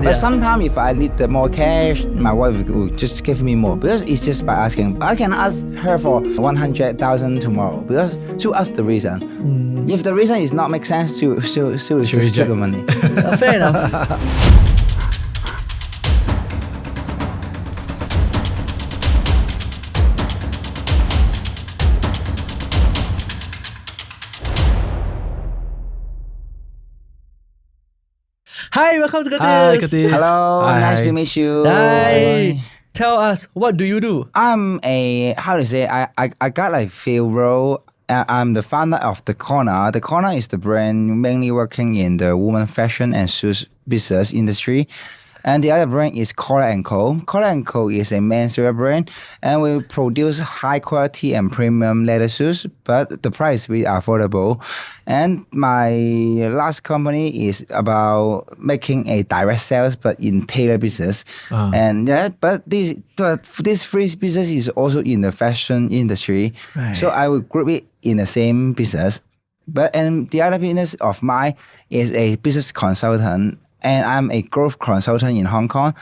But sometimes if I need more cash, my wife will just give me more because it's just by asking. I can ask her for 100,000 tomorrow because she'll ask the reason. If the reason is not make sense, she'll just give the money. Fair enough. Hi, welcome to Curtis. Hi, Curtis. Hello, Hi. nice to meet you. Hi. Tell us, what do you do? I'm I got like few role. I'm the founder of the Korner. The Korner is the brand mainly working in the women fashion and shoes business industry. And the other brand is Kollar & Co. Kollar & Co is a menswear brand, and we produce high quality and premium leather shoes, but the price is really affordable. And my last company is about making a direct sales, but in tailor business. And but this free business is also in the fashion industry. Right. So I will group it in the same business. And the other business of mine is a business consultant. And I'm a growth consultant in Hong Kong.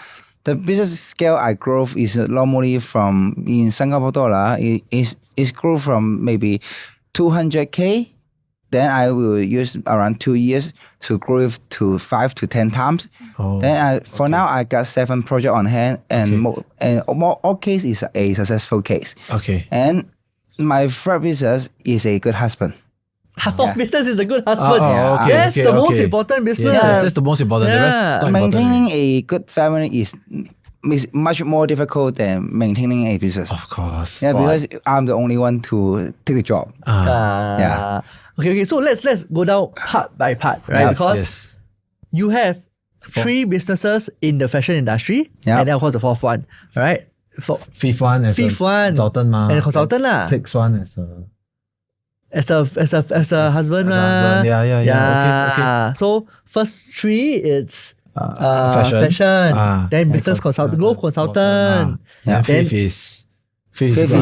The business scale I grow is normally from in Singapore dollar. It grow from maybe 200K. Then I will use around 2 years to grow it to 5 to 10 times. Then now I got 7 projects on hand, and all case is a successful case. Okay. And my third business is a good husband. Half of business is a good husband. That's the most important business. Yes, that's the most important. The rest is not Maintaining important. a good family is much more difficult than maintaining a business. Of course. Yeah, because I'm the only one to take the job. Yeah. Okay. So let's go down part by part, right? Because you have 3 businesses in the fashion industry, and then of course the 4th one, right? Fifth one as a consultant, and a consultant lah. 6th one as a husband. Yeah. Okay. So first 3 it's fashion. Then business consultant, growth consultant. Then Then fifth is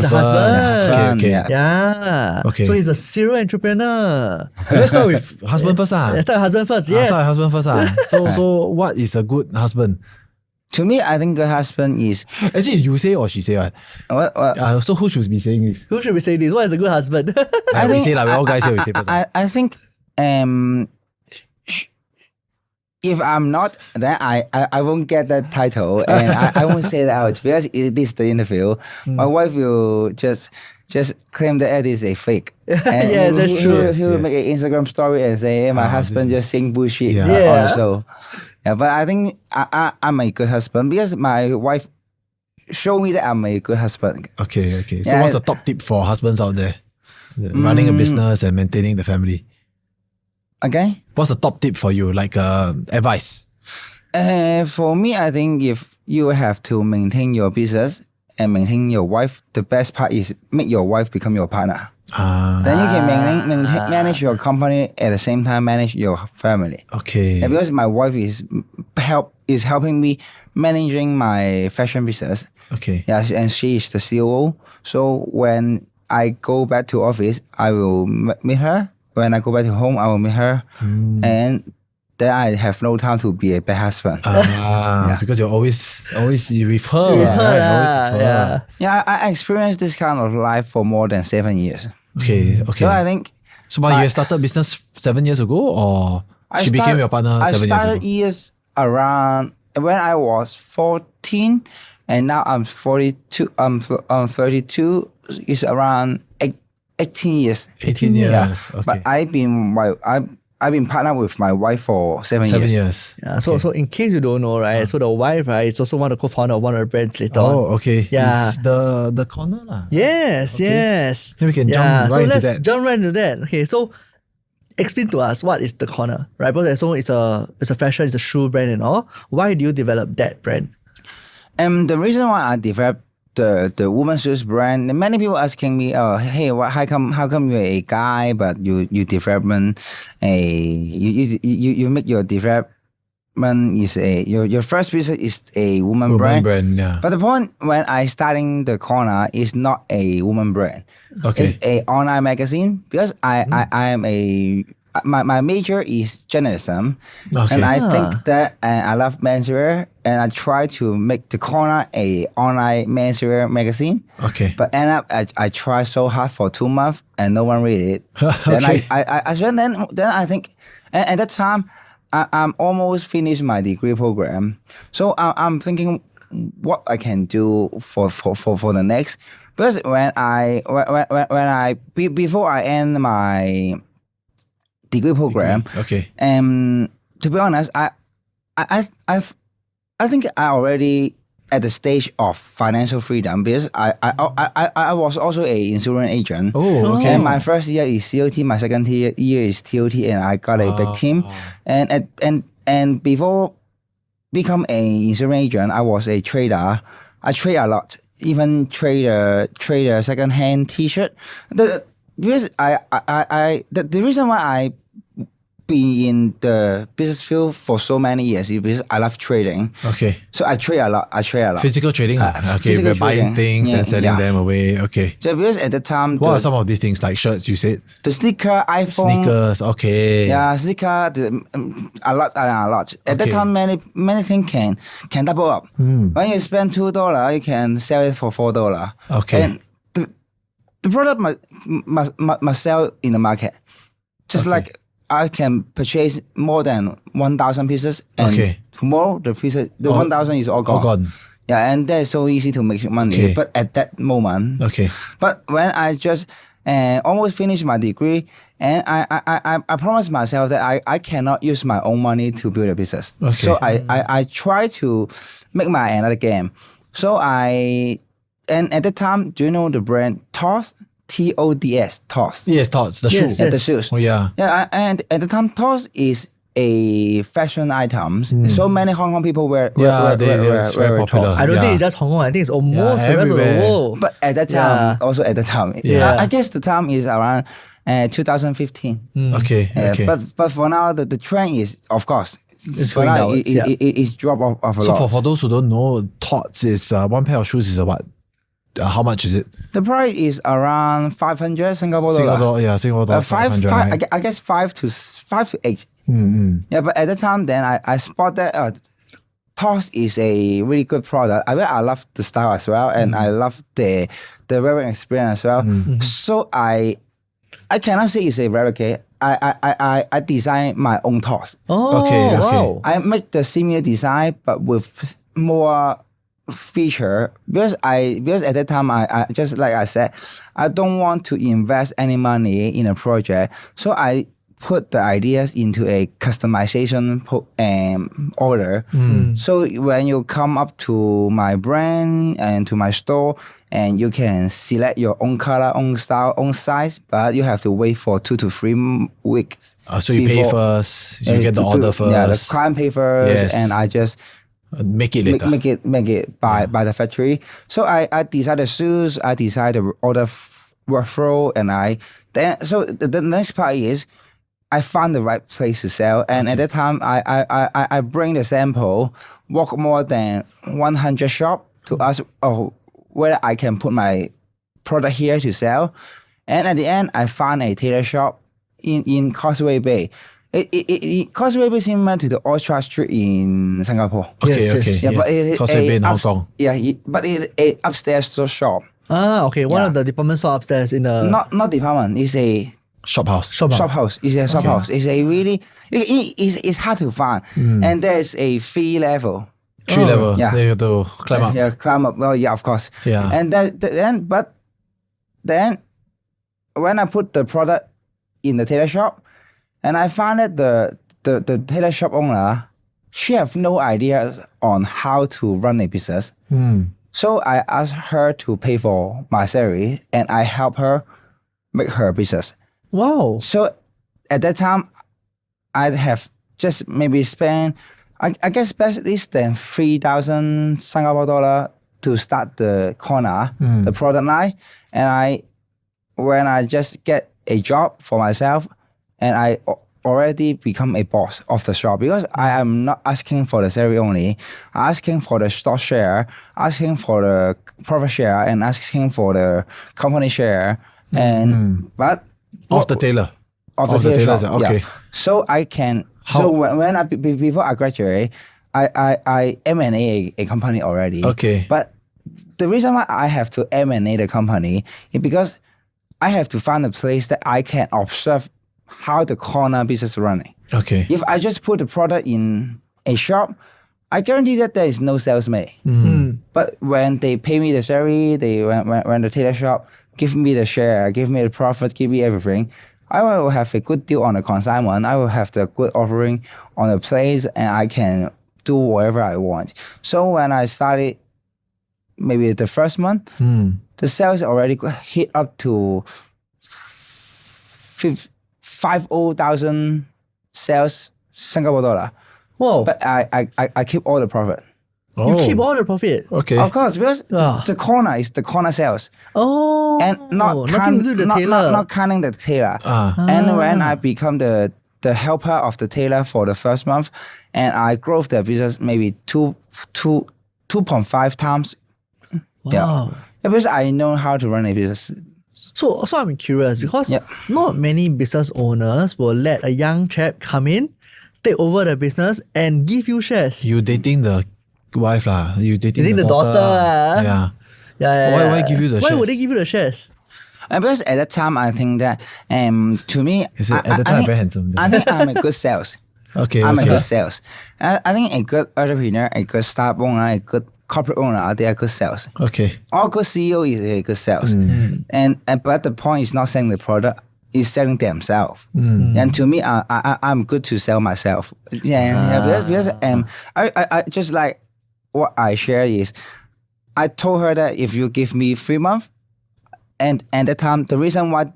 a husband. Okay. Yeah. Okay. So he's a serial entrepreneur. Let's start with husband first. Let's start with husband first. Yes. Start with husband first. So what is a good husband? To me, I think good husband is... Actually, you say or she say what? What? So who should be saying this? Who should be saying this? What is a good husband? We say we all guys here, we say first. I think if I'm not, then I won't get that title, and I won't say that out because it is the interview. My wife will just claim that it is a fake. And Yeah, that's true. He will make an Instagram story and say, hey, my husband just saying bullshit on Yeah. the show. Yeah, but I think I'm a good husband because my wife showed me that I'm a good husband. Okay. So what's the top tip for husbands out there? Running a business and maintaining the family. Okay? What's the top tip for you? Like advice? For me, I think if you have to maintain your business and maintain your wife, the best part is make your wife become your partner. Then you can manage your company at the same time manage your family. Okay. And because my wife is helping me managing my fashion business. Okay. Yes, and she is the COO. So when I go back to office, I will meet her. When I go back to home, I will meet her. And then I have no time to be a bad husband. Because you're always with her. Right? Yeah, I experienced this kind of life for more than 7 years. Okay. So I think... But you started business 7 years ago, or she became your partner 7 years ago? I started years around when I was 14, and now I'm 42. I'm 32. It's around 18 years. 18 years. Yeah. Okay. But I've been partnered with my wife for 7 years. Yeah, so in case you don't know, right? So the wife, right, is also one of the co-founder of one of the brands later on. Oh, okay. Yeah. It's the Korner lah. Yes. Then we can jump right so into let's that. jump right into that. Okay, so explain to us what is the Korner, right? Because so it's a fashion, it's a shoe brand and all. Why do you develop that brand? The reason why I developed the women's shoes brand, many people asking me, hey, how come you're a guy but you development you make your development is your first business is a woman brand. Yeah. But the point when I starting the Korner is not a woman brand. Okay. It's a online magazine because I am a my major is journalism, Okay. and I think that I love menswear, and I try to make the Korner a online menswear magazine. Okay. But end up I tried so hard for 2 months and no one read it. Then Okay. then I think and at that time I'm almost finished my degree program, so I'm thinking what I can do for the next. Because before I end my degree program, Okay. to be honest, I think I already at the stage of financial freedom, because I was also a insurance agent. Oh, okay. And my first year is COT, my second year is TOT, and I got a big team. And before become a insurance agent, I was a trader. I trade a lot, even trade a secondhand T-shirt. The reason why I be in the business field for so many years is because I love trading. Okay. So I trade a lot. Physical trading. Okay, physical we're buying trading. things and selling them away. Okay. So because at the time, What are some of these things, like shirts you said? the sneaker, iPhone, Sneakers, okay. yeah, sneaker, a lot. At that Okay. time, many things can double up. When you spend $2, you can sell it for $4. Okay. And the product must sell in the market. Just Okay. like I can purchase more than 1,000 pieces, and Okay. tomorrow the 1,000 is all gone. All gone. Yeah, and that's so easy to make money. Okay. But at that moment, Okay. but when I just almost finished my degree, and I promised myself that I cannot use my own money to build a business. Okay. So I try to make my another game. So and at the time, do you know the brand TOS? TODS, TOS. Yes, thoughts, the Yes, shoe. Yeah, the shoes. Oh, yeah. Yeah, and at the time, TOS is a fashion items. So many Hong Kong people wear Yeah, it's very popular. I don't Yeah. think it's just Hong Kong. I think it's almost the rest of the everywhere. world. But at that time, also at the time, Yeah. I guess the time is around 2015. Okay. Okay. But for now, the trend is, of course, It's for going now, downwards, it's drop off a so lot. for those who don't know, Tots is one pair of shoes is a what? How much is it? The price is around 500 Singapore dollar. Singapore dollar. 500, right? I guess 5 to 8. Mm-hmm. Yeah, but at the time, then I spot that TOS is a really good product. I love the style as well, and I love the wearing experience as well. So I cannot say it's a replicate. I design my own TOS. Oh, Okay, okay. wow. I make the similar design, but with more feature, because at that time I just like I said, I don't want to invest any money in a project, so I put the ideas into a customization order. So when you come up to my brand and to my store, and you can select your own color, own style, own size, but you have to wait for 2 to 3 weeks. So you pay first, you get the order first. Yeah, the client pay first, Yes. and I just Make it later. make it by the factory. So I design the shoes, I design the order workflow, and so the next part is I found the right place to sell, and at that time I bring the sample, walk more than 100 shop to ask whether I can put my product here to sell, and at the end I found a tailor shop in Causeway Bay. Causeway Bay is similar to the Orchard Street in Singapore. Okay, Yes, okay. yes. Yeah, but yes. Causeway Bay in Hong Kong. Yeah, but it a upstairs shop. Okay. One Yeah. of the department store upstairs in the Not department. It's a Shop house. shop. shop house. It's a shop house. It's a really it's hard to find, and there's a 3 level. 3 level. Yeah. Then you have to climb up. Yeah, climb up. Well, yeah, of course. Yeah. And then when I put the product in the tailor shop, and I found that the tailor shop owner, she have no idea on how to run a business. So I asked her to pay for my salary, and I help her make her business. Wow. So at that time, I'd have just maybe spent, I guess, less than 3,000 Singapore dollar to start the Korner, the product line. And when I just get a job for myself, and I already become a boss of the shop, because I am not asking for the salary only, I'm asking for the stock share, asking for the profit share, and asking for the company share. And but Of the tailor. of the tailor shop. Okay. Yeah. So I can. So when I before I graduate, I M&A a company already. Okay. But the reason why I have to M&A the company is because I have to find a place that I can observe how the corner business is running. Okay. If I just put the product in a shop, I guarantee that there is no sales made. But when they pay me the salary, they when the tailor shop give me the share, give me the profit, give me everything, I will have a good deal on the consignment. I will have the good offering on the place, and I can do whatever I want. So when I started, maybe the first month, the sales already hit up to 50,000 sales Singapore dollar. Whoa. But I keep all the profit. You keep all the profit. Okay. Of course, because the corner is the corner sales. Oh. And nothing to do with the tailor. Not counting the tailor. And when I become the helper of the tailor for the first month, and I grow the business maybe 2.5 times. Wow. Yeah, because I know how to run a business. So I'm curious because not many business owners will let a young chap come in, take over the business and give you shares. You dating the wife lah. You dating the daughter. Yeah. Yeah. Why give you the shares? Why would they give you the shares? Because at that time, I think that to me, Is it at the time very handsome? I think I'm a good sales. I'm a good sales. I think a good entrepreneur, a good startup owner, a good corporate owner, they are good sales. Okay. All good CEO is a good sales. And but the point is not selling the product, is selling themselves. And to me, I'm good to sell myself. Because I just like what I share is, I told her that if you give me 3 months, and at the time, the reason why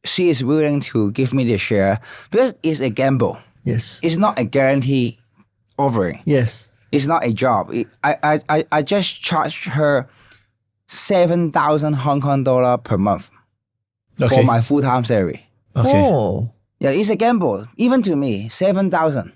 she is willing to give me the share, because it's a gamble. Yes. It's not a guarantee offering. Yes. It's not a job. I just charged her 7,000 Hong Kong dollar per month for my full-time salary. Okay. Oh. Yeah, it's a gamble. Even to me, 7,000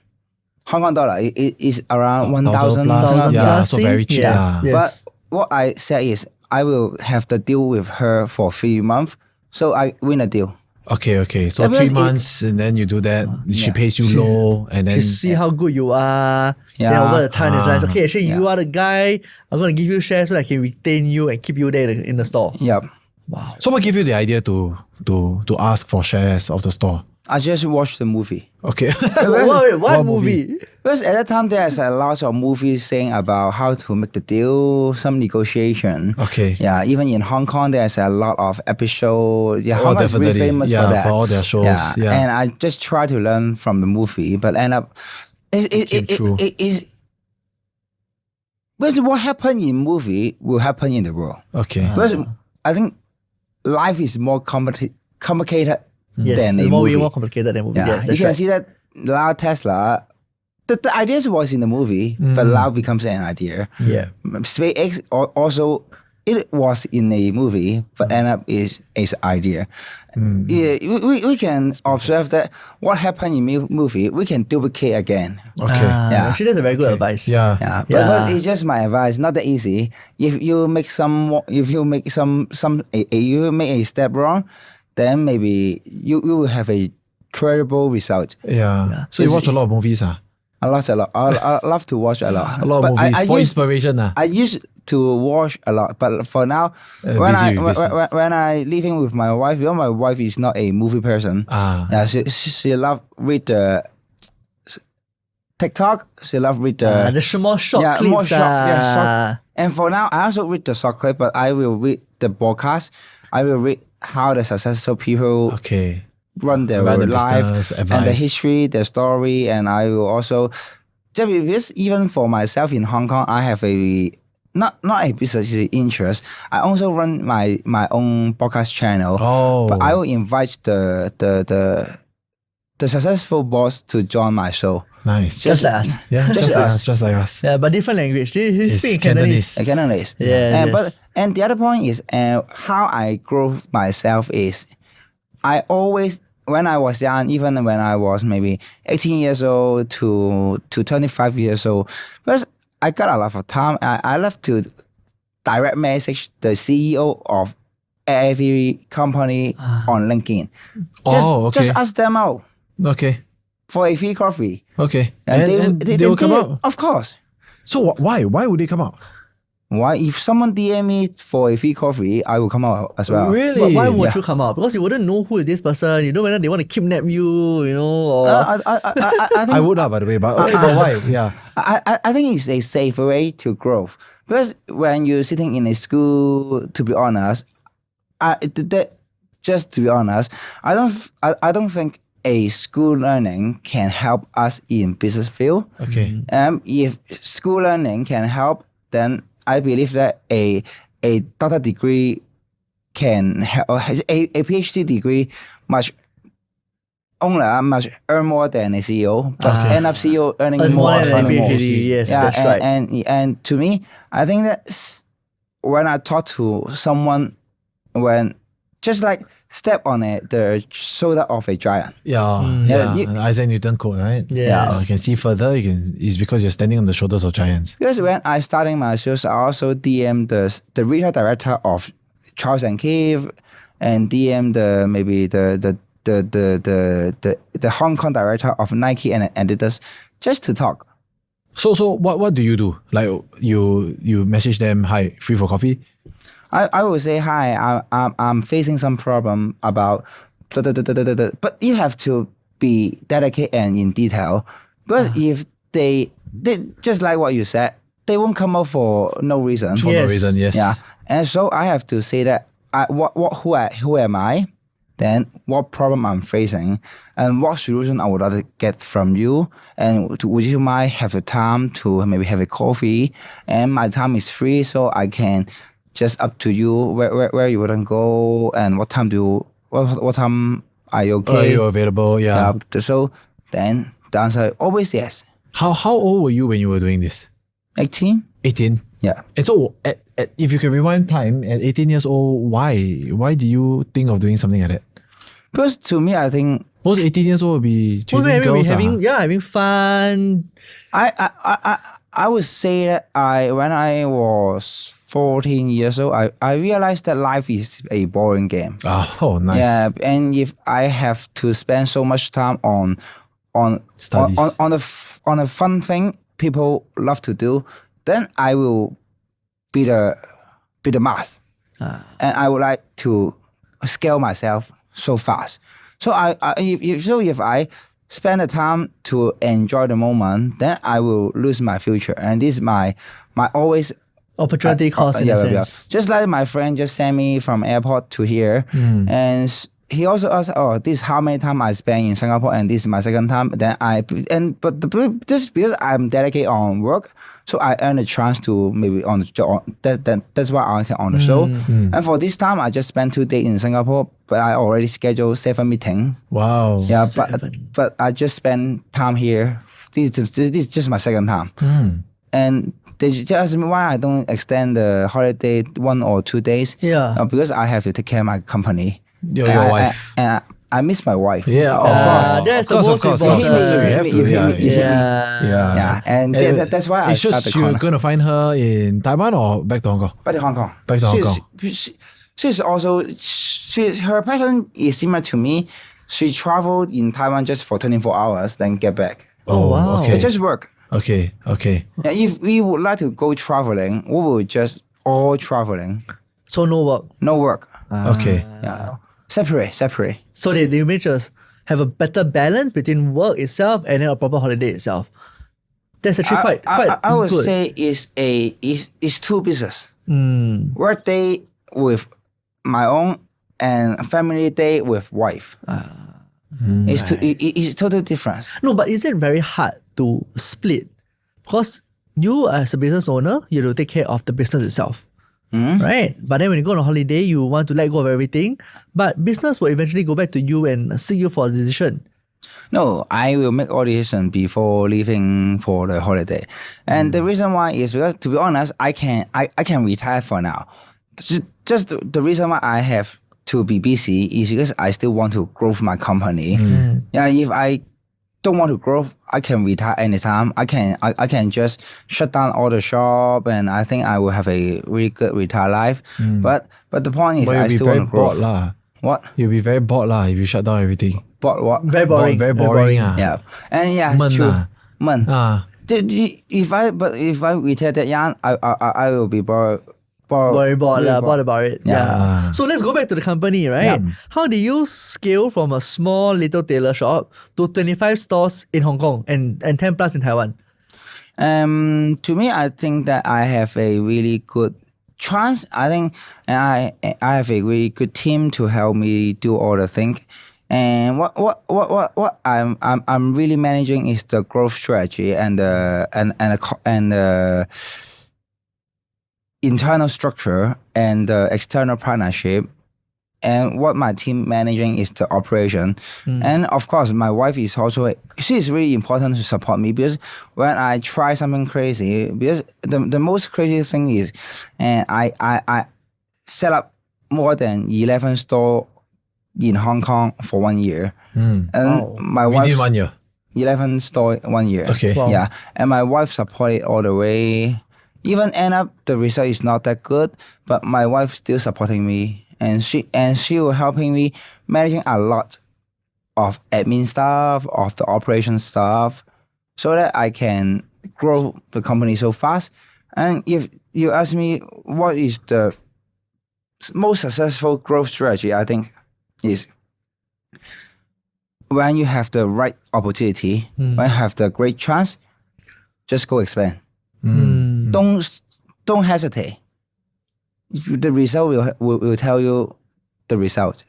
Hong Kong dollar is around 1,000. Yeah, so very cheap. Yes. But what I said is, I will have the deal with her for 3 months, so I win a deal. Okay. So 3 months, and then you do that. She pays you low, and then She see how good you are. Then over the time, they realize, okay, actually you are the guy. I'm gonna give you shares so that I can retain you and keep you there in the store. Yep. Wow. So what gave you the idea to ask for shares of the store? I just watched the movie. Okay. What movie? Because at that time, there's a lot of movies saying about how to make the deal, some negotiation. Okay. Yeah, even in Hong Kong, there's a lot of episodes. Yeah, Hong Kong is really famous for that. For all their shows. Yeah. And I just try to learn from the movie, but end up, it is. Because what happened in movie will happen in the world. Okay. Because I think life is more complicated Yes, than a it's movie. more complicated than a movie. Yeah, Yes, you that's can right. see that now Tesla, the ideas was in the movie, but now becomes an idea. Yeah. SpaceX also, it was in a movie, but end up is idea. Yeah, we can observe that what happened in movie, we can duplicate again. Okay. Actually, that's a very good advice. Yeah. Yeah, but it's just my advice. Not that easy. If you make you make a step wrong, then maybe you will have a terrible result. Yeah. So you watch a lot of movies, I love to watch a lot. A lot of movies for inspiration. I used to watch a lot, but for now, when I living with my wife, my wife is not a movie person. Yeah, she love read the TikTok. She love read the small short clips. More short. And for now, I also read the short clip, but I will read the broadcast. I will read how the successful people run their life and the history, their story, and I will also, just even for myself in Hong Kong, I have a not a business interest. I also run my own podcast channel. But I will invite the successful boss to join my show. Nice. Just like us. Yeah, just like us. Yeah, but different language. He speaks Cantonese. Cantonese. Yeah. And the other point is how I grow myself is I always, when I was young, even when I was maybe 18 years old to 25 years old, because I got a lot of time, I love to direct message the CEO of every company on LinkedIn. Just ask them out. Okay. For a free coffee. Okay. And they will come out? Of course. So why? Why would they come out? Why? If someone DM me for a free coffee, I will come out as well. Really? But why would you come out? Because you wouldn't know who is this person. You know whether they want to kidnap you, or... I think, I would by the way, but okay, but why? Yeah. I think it's a safer way to grow. Because when you're sitting in a school, to be honest, just to be honest, I don't think a school learning can help us in business field. Okay. If school learning can help, then I believe that a doctor degree can help, a PhD degree must earn more than a CEO, but end up CEO earning more than a more. PhD. Yes, that's right. And to me, I think that when I talk to someone, when just like step on the shoulder of a giant. Isaac Newton quote, right? Yeah. You can see further. It's because you're standing on the shoulders of giants. Because when I starting my shows, I also DM the regional director of Charles & Keith and DM the Hong Kong director of Nike and Adidas just to talk. So what do you do? Like you message them, hi, free for coffee? I will say, hi, I'm facing some problem about but you have to be dedicated and in detail. Because if they just like what you said, they won't come out for no reason. For no reason, yes. Yeah. And so I have to say that who am I? Then what problem I'm facing and what solution I would like to get from you, and would you mind have the time to maybe have a coffee, and my time is free, so I can just up to you where you wouldn't go and what time what time are you okay? Are you available? Yeah. So then the answer always yes. How old were you when you were doing this? 18. 18. Yeah. And so, if you can rewind time, at 18 years old, why do you think of doing something like that? Because to me, I think most 18 years old will be chasing girls. Having fun. I would say that when I was 14 years old, I realized that life is a boring game. Oh, nice. Yeah, and if I have to spend so much time on studies, on a fun thing people love to do, then I will be the mass, and I would like to scale myself so fast. So if I spend the time to enjoy the moment, then I will lose my future. And this is my always opportunity cost in a sense. Just like my friend just sent me from airport to here, and he also asked, this is how many time I spent in Singapore, and this is my second time. Then just because I'm dedicated on work, so I earn a chance to maybe on the job. That's why I can on the show. And for this time, I just spent 2 days in Singapore, but I already scheduled 7 meetings. Wow. Yeah, but I just spent time here. This is just my second time. And they just ask me why I don't extend the holiday 1 or 2 days. Yeah. Because I have to take care of my company. Your wife. And I miss my wife. Yeah, of course. That's the most important. So you have to. Yeah. And that's why I started You're going to find her in Taiwan or back to Hong Kong? Back to Hong Kong. Back to Hong Kong. She's also, her pattern is similar to me. She traveled in Taiwan just for 24 hours, then get back. Oh, wow. It just work. Okay. Yeah, if we would like to go traveling, we would just all traveling. So no work. No work. Okay. Yeah. Separate. So they may just have a better balance between work itself and then a proper holiday itself. That's actually quite I would good. say it's two business. Work day with my own and family day with wife. It's totally different. No, but is it very hard to split? Because you as a business owner, you have to take care of the business itself. Right? But then when you go on a holiday, you want to let go of everything. But business will eventually go back to you and seek you for a decision. No, I will make all decisions before leaving for the holiday. And the reason why is because, to be honest, I can retire for now. Just the reason why I have to be busy is because I still want to grow my company. Yeah, if I don't want to grow, I can retire anytime. I can just shut down all the shop, and I think I will have a really good retire life. But the point is, But I you'll be still very want to grow. bored lah. What? You'll be very bored lah if you shut down everything. But what? Very boring. Very boring. Yeah, and yeah,闷it's true. ah.闷. If I retire that young, I will be bored. Bored about it. Yeah. So let's go back to the company, right? Yeah. How did you scale from a small little tailor shop to 25 stores in Hong Kong and 10 plus in Taiwan? To me, I think that I have a really good chance. I think, and I have a really good team to help me do all the things. And what I'm really managing is the growth strategy and the internal structure and the external partnership. And what my team managing is the operation. And of course, my wife is also, she is really important to support me, because when I try something crazy, because the most crazy thing is, and I set up more than 11 stores in Hong Kong for 1 year. And my wife, Within 1 year. 11 stores 1 year. Okay. Wow. Yeah. And my wife supported all the way. Even end up the result is not that good, but my wife still supporting me, and she will helping me managing a lot of admin stuff, of the operation stuff, so that I can grow the company so fast. And if you ask me what is the most successful growth strategy, I think is when you have the right opportunity, when you have the great chance, just go expand. Don't hesitate. The result will tell you the result.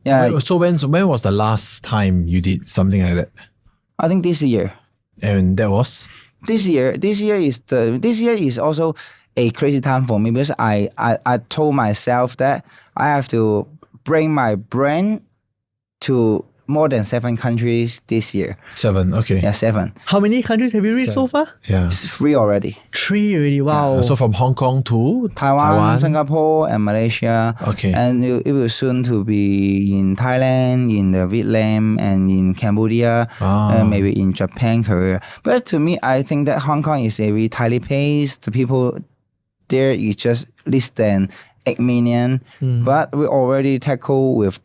Yeah, So when was the last time you did something like that? I think this year. And that was? This year is also a crazy time for me, because I told myself that I have to bring my brand to more than 7 countries this year. 7, okay. Yeah, 7. How many countries have you reached so far? Yeah. 3 already. 3 already. Wow. So from Hong Kong to Taiwan, Singapore, and Malaysia. Okay. And it will soon to be in Thailand, in the Vietnam, and in Cambodia, and maybe in Japan, Korea. But to me, I think that Hong Kong is a very tightly paced. The people there is just less than 8 million. But we already tackle with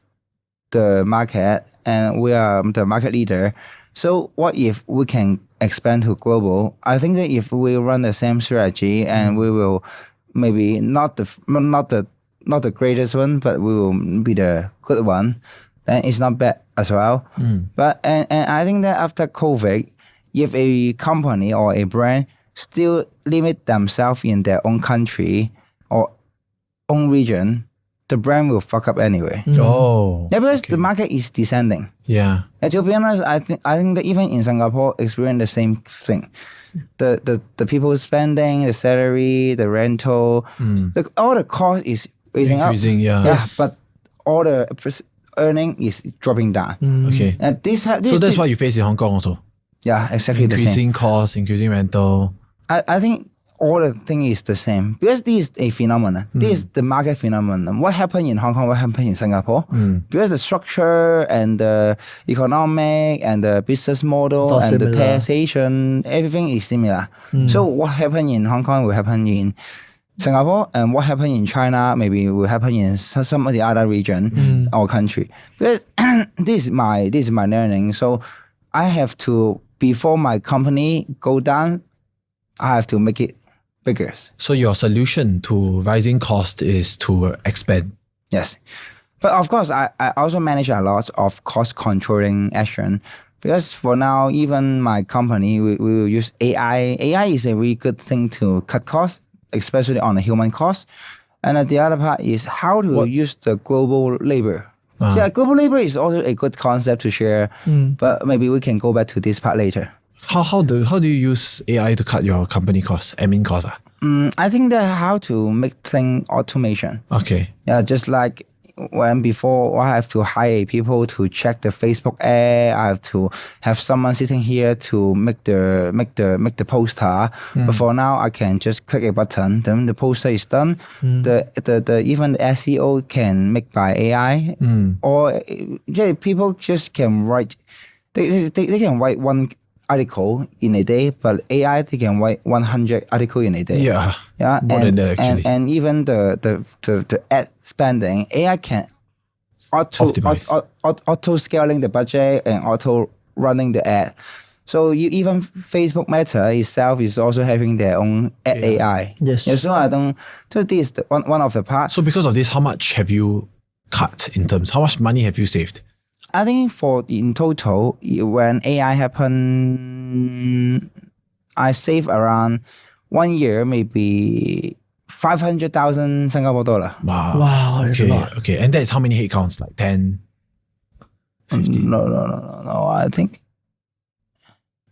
the market, and we are the market leader. So what if we can expand to global? I think that if we run the same strategy, and we will maybe not the greatest one, but we will be the good one, then it's not bad as well. But and I think that after COVID, if a company or a brand still limit themselves in their own country or own region, the brand will fuck up anyway. Oh. Yeah, because the market is descending. Yeah. And to be honest, I think that even in Singapore experience the same thing. The people spending, the salary, the rental, all the cost is raising Increasing, up. yeah. Yeah, but all the earning is dropping down. Okay. And this So that's what you face in Hong Kong also? yeah, exactly the same. Increasing costs, increasing rental. I think all the thing is the same, because this is a phenomenon. This is the market phenomenon. What happened in Hong Kong, what happened in Singapore? Because the structure and the economic and the business model and the taxation, everything is similar. So what happened in Hong Kong will happen in Singapore, and what happened in China maybe will happen in some of the other region or country. Because this is my learning. So I have to, before my company go down, I have to make it bigger. So your solution to rising cost is to expand? Yes. But of course, I also manage a lot of cost controlling action, because for now, even my company, we will use AI. AI is a really good thing to cut costs, especially on the human cost. And the other part is how to use the global labor. So yeah, global labor is also a good concept to share, but maybe we can go back to this part later. How do you use AI to cut your company costs, admin costs? I think that how to make thing automation. Okay. Yeah, just like when before I have to hire people to check the Facebook ad, I have to have someone sitting here to make the poster. But for now, I can just click a button, then the poster is done. The even the SEO can make by AI, or people just can write they can write one article in a day, but AI they can write 100 article in a day. Yeah. More and, than that, actually. And even the ad spending, AI can auto scaling the budget and auto running the ad. So even Facebook Meta itself is also having their own ad AI. Yes. So this is one of the parts. So because of this, how much have you cut in terms? How much money have you saved? I think in total, when AI happened, I save around 1 year, maybe 500,000 Singapore dollar. Wow, that's a lot. Okay, and that's how many headcounts? Like 10, 50? No. I think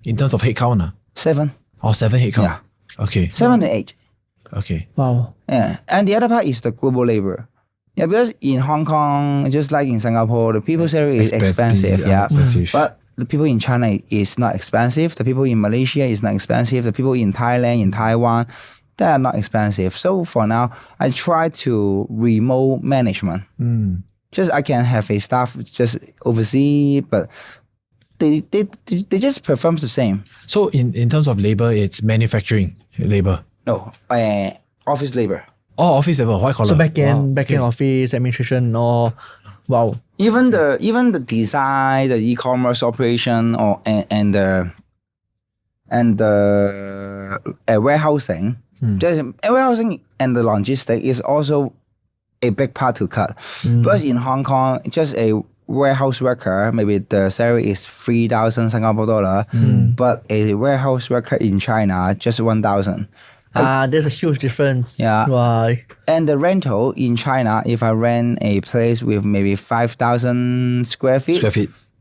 In terms of headcount? 7. Or 7 headcount? Yeah. Okay. 7 to 8. Okay. Wow. Yeah. And the other part is the global labor. Yeah, because in Hong Kong, just like in Singapore, the people's salary is expensive. Yeah. Expensive. But the people in China is not expensive. The people in Malaysia is not expensive. The people in Thailand, in Taiwan, they are not expensive. So for now, I try to remote management. Just I can have a staff just oversee, but they just perform the same. So in terms of labor, it's manufacturing labor. No, office labor. Oh, office labor, white collar. So back end office, administration, or wow. Even the design, the e-commerce operation, and the warehousing, warehousing and the logistics is also a big part to cut. Because in Hong Kong, just a warehouse worker, maybe the salary is 3,000 Singapore dollar, but a warehouse worker in China just 1,000. There's a huge difference. Yeah. Why? And the rental in China, if I rent a place with maybe 5,000 square feet,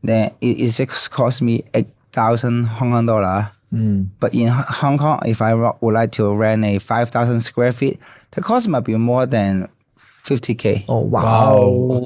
then it just cost me 8,000 Hong Kong dollar. But in Hong Kong, if I would like to rent a 5,000 square feet, the cost might be more than 50K. Oh, wow.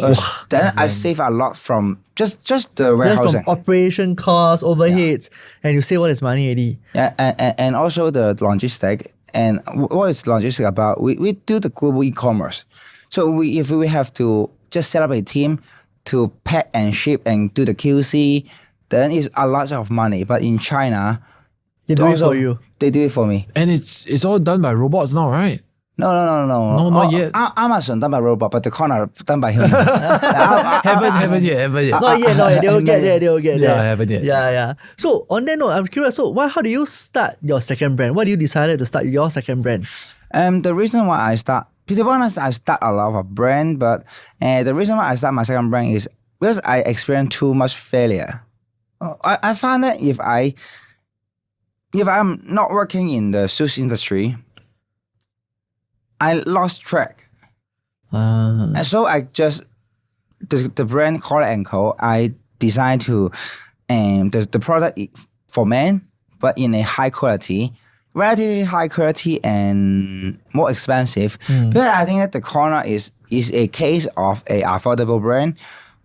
Then I save a lot from just the warehousing. Just from operation costs, overheads, and you save all this money already. Yeah, and also the logistics. And what is logistics about? We do the global e-commerce. So if we have to just set up a team to pack and ship and do the QC, then it's a lot of money. But in China, They do it for you. They do it for me. And it's all done by robots now, right? No. No, not yet. Amazon done by robot, but the Korner done by human. Haven't yet. Not yet. They will get there. Yeah, haven't yet. Yeah. So on that note, I'm curious. So how do you start your second brand? Why do you decided to start your second brand? The reason why I start, to be honest, I start a lot of brand, but the reason why I start my second brand is because I experienced too much failure. I found that if I'm not working in the shoes industry, I lost track. And so I just, the brand Kollar and Co, I designed to, the product for men, but in a high quality, relatively high quality and more expensive. Because I think that the Korner is a case of a affordable brand.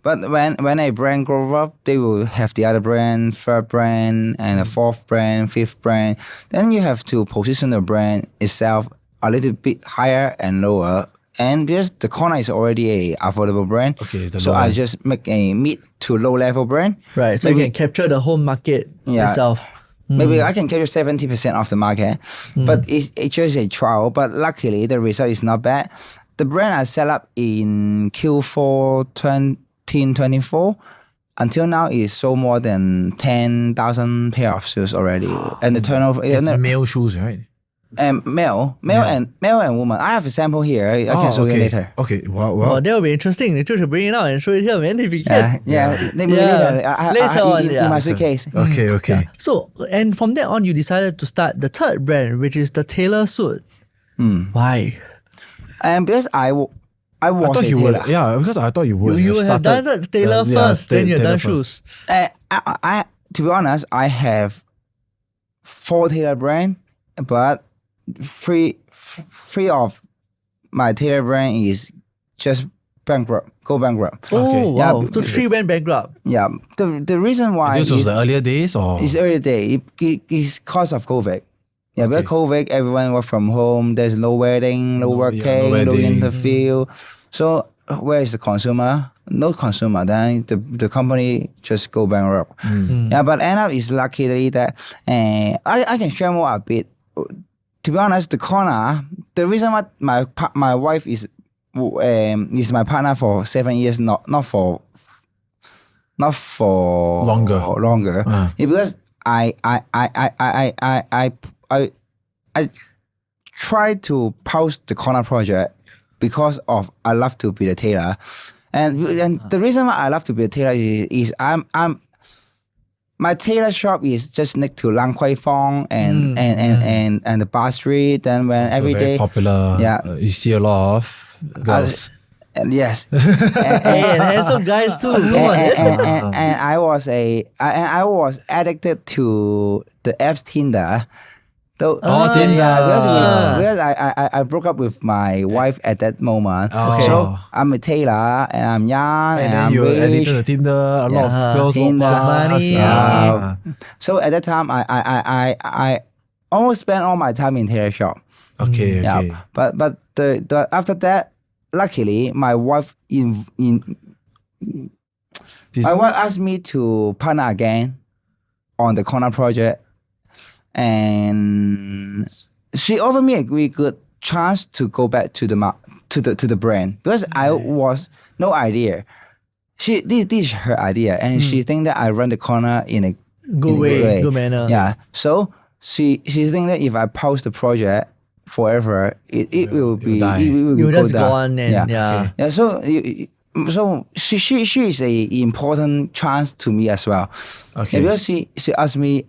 But when a brand grows up, they will have the other brand, third brand, and a fourth brand, fifth brand. Then you have to position the brand itself a little bit higher and lower. And because the Korner is already a affordable brand, so I just make a mid to low level brand. Right, so you can capture the whole market itself. Maybe I can capture 70% of the market, but it's just a trial. But luckily, the result is not bad. The brand I set up in Q4 2024 until now is sold more than 10,000 pair of shoes already, and the turnover. It's male shoes, right? Male and woman. I have a sample here. I can show you later. Okay, wow. Oh, that will be interesting. You should bring it out and show it here, man, if you can. Maybe later on, in my suitcase. Okay. So, and from that on, you decided to start the third brand, which is the Tailor suit. Why? Because I was thought a you would. tailor. Yeah, because I thought you would. You have done the Tailor first, then you have done shoes. I to be honest, I have 4 tailor brand, but three of my tailor brand is just go bankrupt. Oh, wow. Yeah, So 3 went bankrupt. Yeah. The reason why This was the earlier days, or it's early day. It's cause of COVID. Yeah, with COVID, everyone work from home. There's no wedding, no working, no interview. So where is the consumer? No consumer. Then the company just go bankrupt. Yeah, but end up is luckily that I can share more a bit. To be honest, the Korner, the reason why my wife is my partner for 7 years, not for longer. Because I try to post the Korner project because of I love to be the tailor, and the reason why I love to be a tailor is I'm my tailor shop is just next to Lang Kwai Fong and the Bar Street. Then when every very day popular. Yeah. You see a lot of girls. and yes, Hey, and handsome guys too. Come on. and I was addicted to the apps Tinder. Though, Tinder. Because I broke up with my wife at that moment. Okay. So I'm a tailor and I'm young and then I'm you addicted rich. to Tinder. A lot of girls Tinder, walk past. money. So at that time, I almost spent all my time in tailor shop. Okay. Yeah, but the after that, luckily, my wife asked me to partner again on the Korner project, and she offered me a really good chance to go back to the brand because I was no idea. This is her idea, and she think that I run the Korner in a Good way, good manner. Yeah, so she think that if I post the project forever, it will be die. it will You go just go down. on and yeah. Yeah, so she is a important chance to me as well. Okay. Yeah, because she asked me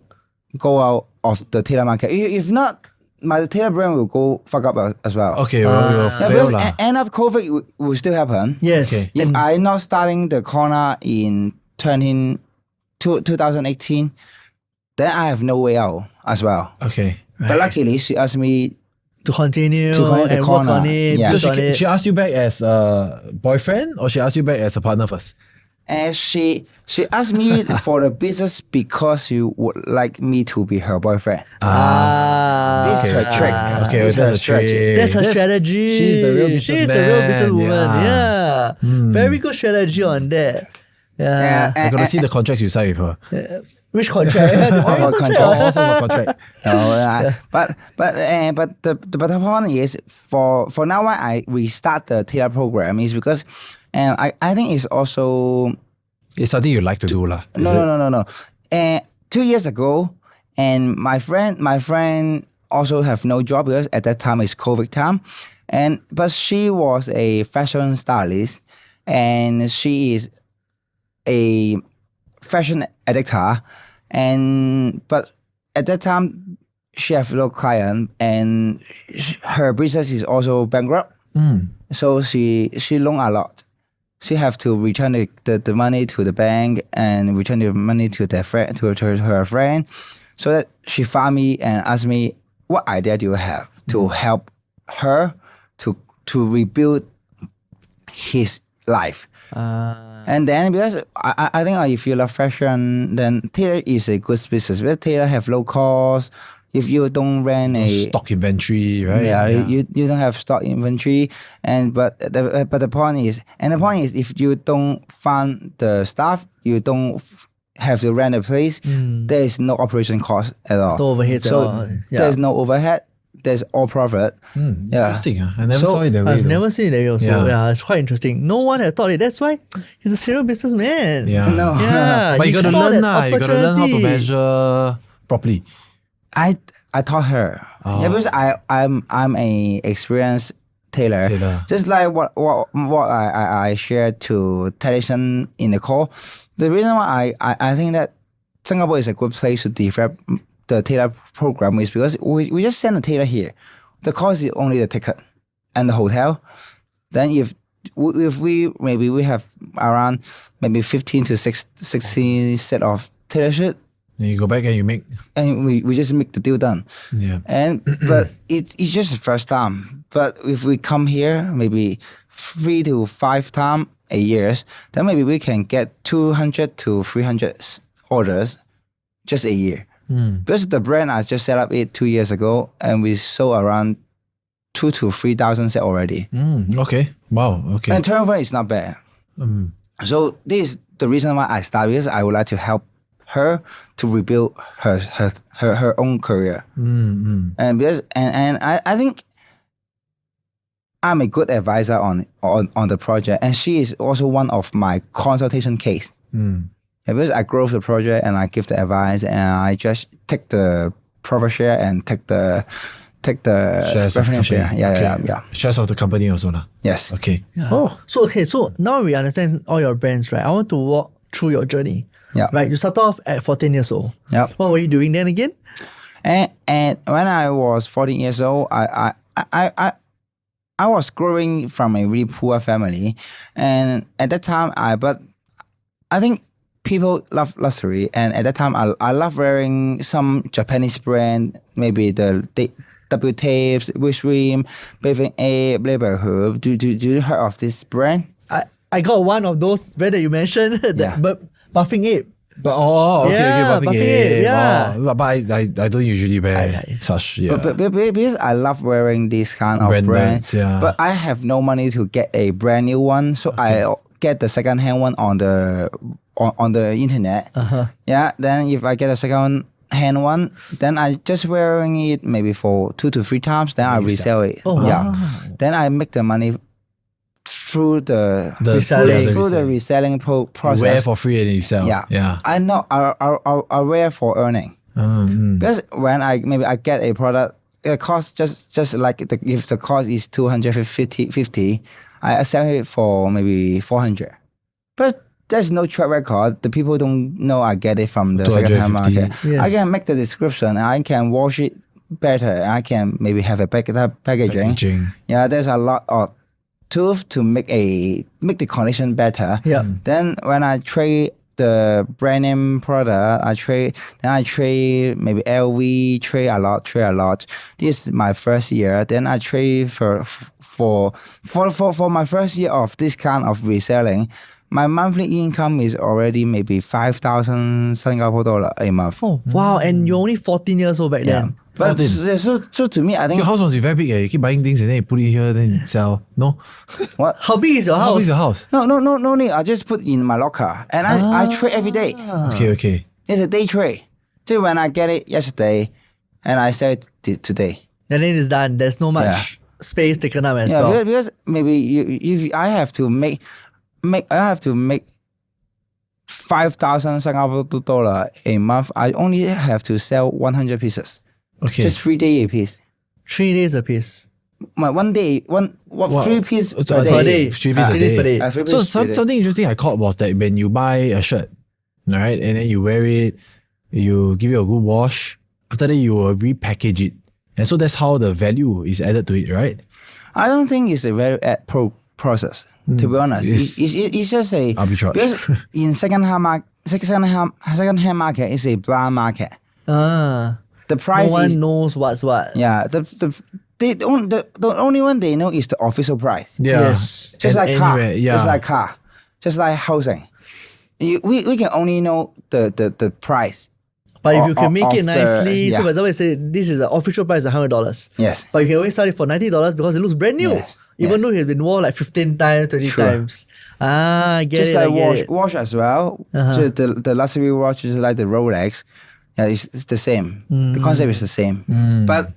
go out of the tailor market. If not, my tailor brand will go fuck up as well. Okay, well, you'll Yeah, fail because lah. end of COVID will still happen. Yes. Okay. If I not starting the Korner in 2018, then I have no way out as well. Okay. But luckily, she asked me To continue To connect the and work on Korner. it. Yeah. build So on it. she asked you back as a boyfriend or she asked you back as a partner first? and she asked me for the business because she would like me to be her boyfriend. This is her trick. Okay, This is that's her a strategy. trick. That's her strategy. She's the real She's the real businessman. businesswoman. Yeah. Yeah. Very good strategy on that. Yeah. I gotta see the contracts you sign with her. Which contract? Our contract. All sorts of contract. But the point is for now why I restart the tailor program is because I think it's also It's something you like to do lah. is it? no. 2 years ago, and my friend also have no job because at that time it's COVID time, but she was a fashion stylist, and she is a fashion editor, but at that time she have no client and her business is also bankrupt. So she loan a lot. She have to return the money to the bank and return the money to her friend. So that she found me and asked me, what idea do you have to help her to rebuild his life? And then because I think if you love fashion, then tailor is a good business. Because tailor have low cost. If you don't rent Stock inventory, right? yeah, you don't have stock inventory, but the point is, if you don't fund the staff, you don't have to rent a place. There is no operation cost at all. No overhead at all. Yeah. There's no overhead. There's all profit. Yeah. Interesting. Huh? I never So, saw it that way. I've though. never seen it that way also. Yeah. Yeah, it's quite interesting. No one had thought it. That's why he's a serial businessman. Yeah. No. Yeah. But you gotta saw learn that lah. You gotta learn how to opportunity. measure properly. I taught her. Yeah, because I'm a experienced tailor. Just like what I shared to Television in the call. The reason why I think that Singapore is a good place to develop the tailor program is because we just send a tailor here. The cost is only the ticket and the hotel. Then if we have around maybe 15 to 16 set of tailor suit, Then you go back and you make. and we just make the deal done. Yeah. But it's just the first time. But if we come here maybe 3 to 5 times a year, then maybe we can get 200 to 300 orders just a year. Because the brand I just set up 2 years ago, and we sold around 2,000 to 3,000 sales already. Okay. Wow. Okay. And turnover is not bad. So this is the reason why I started, because I would like to help her to rebuild her own career. And because and I think I'm a good advisor on the project, and she is also one of my consultation case. Because I grow the project and I give the advice, and I just take the profit share and take the Shares of revenue the share. company. Yeah. Shares of the company also. Yes. Okay. Yeah. So now we understand all your brands, right? I want to walk through your journey. Yeah. Right. You started off at 14 years old. Yeah. What were you doing then again? And when I was 14 years old, I was growing from a really poor family, and at that time I think people love luxury, and at that time I love wearing some Japanese brand, maybe the W tapes, Wish Rim, Bathing Ape, Labor Hoop. Do you heard of this brand? I got one of those brand that you mentioned, but Buffing Ape. But okay, Buffing Ape, yeah. Wow. But I don't usually wear such. Yeah. But because I love wearing this kind of Brands, brands, yeah. but I have no money to get a brand new one, so I get the second-hand one on the internet. Yeah. Then if I get a second-hand one, then I just wearing it maybe for 2 to 3 times. Then I resell it. Oh, yeah. wow. Then I make the money through the reselling process. You wear for free and you sell. Yeah. I know I wear for earning. Because when I get a product, it costs just like if the cost is 250, I sell it for maybe 400. But there's no track record. The people don't know I get it from the second-hand market. Yes. I can make the description. I can wash it better. I can maybe have a packaging. Yeah, there's a lot of tools to make the condition better. Yeah. Then when I trade the brand name product, I trade maybe LV, trade a lot. This is my first year. Then I trade for my first year of this kind of reselling. My monthly income is already maybe 5,000 Singapore dollar a month. Oh wow! And you're only 14 years old back then. But so to me, I think your house must be very big. You keep buying things and then you put it here, then you sell. No? what? How big is your house? How big is your house? No need. I just put in my locker, and I trade every day. Okay. It's a day trade. So when I get it yesterday, and I sell it today. And then it's done. There's no much space taken up as well. Because maybe if I have to make 5,000 Singapore dollar a month, I only have to sell 100 pieces. Okay. Just 3 days a piece. 3 days a piece. My 1 day, 3 pieces It's per a day. 3 pieces a 3 days per day. day. So something interesting I caught was that when you buy a shirt, right, and then you wear it, you give it a good wash, after that you will repackage it. And so that's how the value is added to it, right? I don't think it's a very process. To be honest, it's just a arbitrage. Because in second-hand market is a blind market. The price No one is knows what's what. yeah. The only one they know is the official price. Yeah. Yes. Just like car. Yeah. Just like car. Just like housing. We can only know the price. But if you can make it of the- nicely, so yeah. for example, say this is the official price of $100. Yes. But you can always sell it for $90 because it looks brand new. Yes. Even Yes. though it's been worn like 15 times, 20 Sure. times. I get Just it. I like get it. watch as well. So the luxury watch is like the Rolex. Yeah, it's the same. The concept is the same. But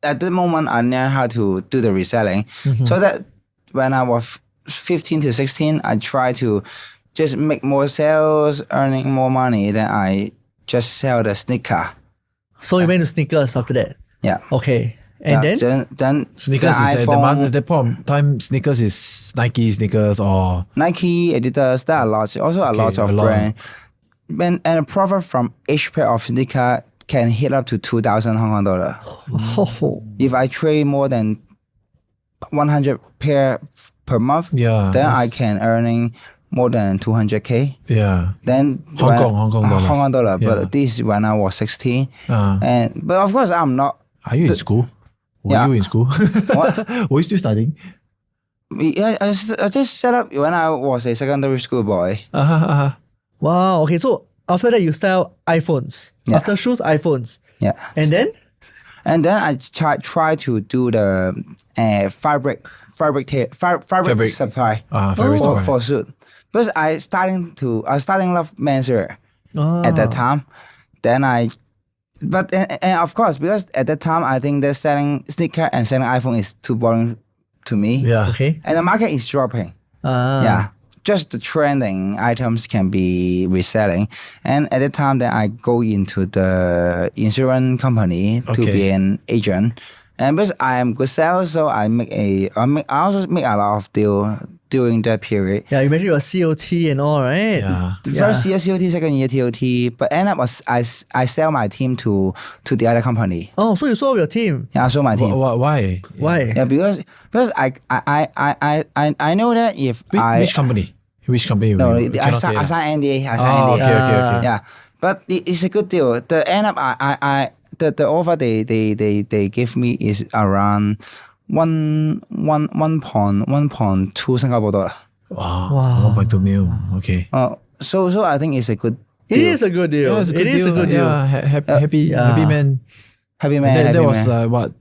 at the moment, I learned how to do the reselling. So that when I was 15 to 16, I try to just make more sales, earning more money. Then I just sell the sneaker. So you went to sneakers after that. Yeah. Okay. And Yeah, then Sneakers the is at iPhone, that point of time, sneakers is Nike sneakers or Nike, Adidas, there are lots. Also a lot of a lot. brand. And a profit from each pair of sneaker can hit up to 2,000 Hong Kong dollar. If I trade more than 100 pair per month, Yeah, then that's- I can earning more than 200K. yeah. Then Hong Kong dollars. Hong Kong dollar. Yeah. But this is when I was 16. Uh, But of course, I'm not. are you in school? Were Yeah. you in school? What? Were you still studying? I just set up when I was a secondary school boy. wow. Okay. So after that, you sell iPhones. Yeah. After shoes, iPhones. Yeah. And then And then I try to do the fabric supply Fabric supply. for suit. Because I starting love menswear at that time. Then and of course, because at that time I think that selling sneaker and selling iPhone is too boring to me. Yeah. Okay. And the market is dropping. Yeah. Just the trending items can be reselling. And at that time then I go into the insurance company to be an agent. And because I am good sales, so I also make a lot of deal during that period. Yeah, you mentioned your COT and all, right? Yeah. The first year COT, second year TOT, but end up I sell my team to the other company. Oh, so you sold your team. Yeah, I sold my team. Why? Why? Yeah, because I know that if Which company? Which company? No, You I cannot say that. signed NDA. Okay. Yeah, but it's a good deal. The end up the offer they give me is around 1.2 Singapore dollar. Wow. 1.2 mil. Okay. So I think it's a good deal. It is a good deal. Yeah, it's a It is a good deal. Yeah, happy man. Happy man. That was what?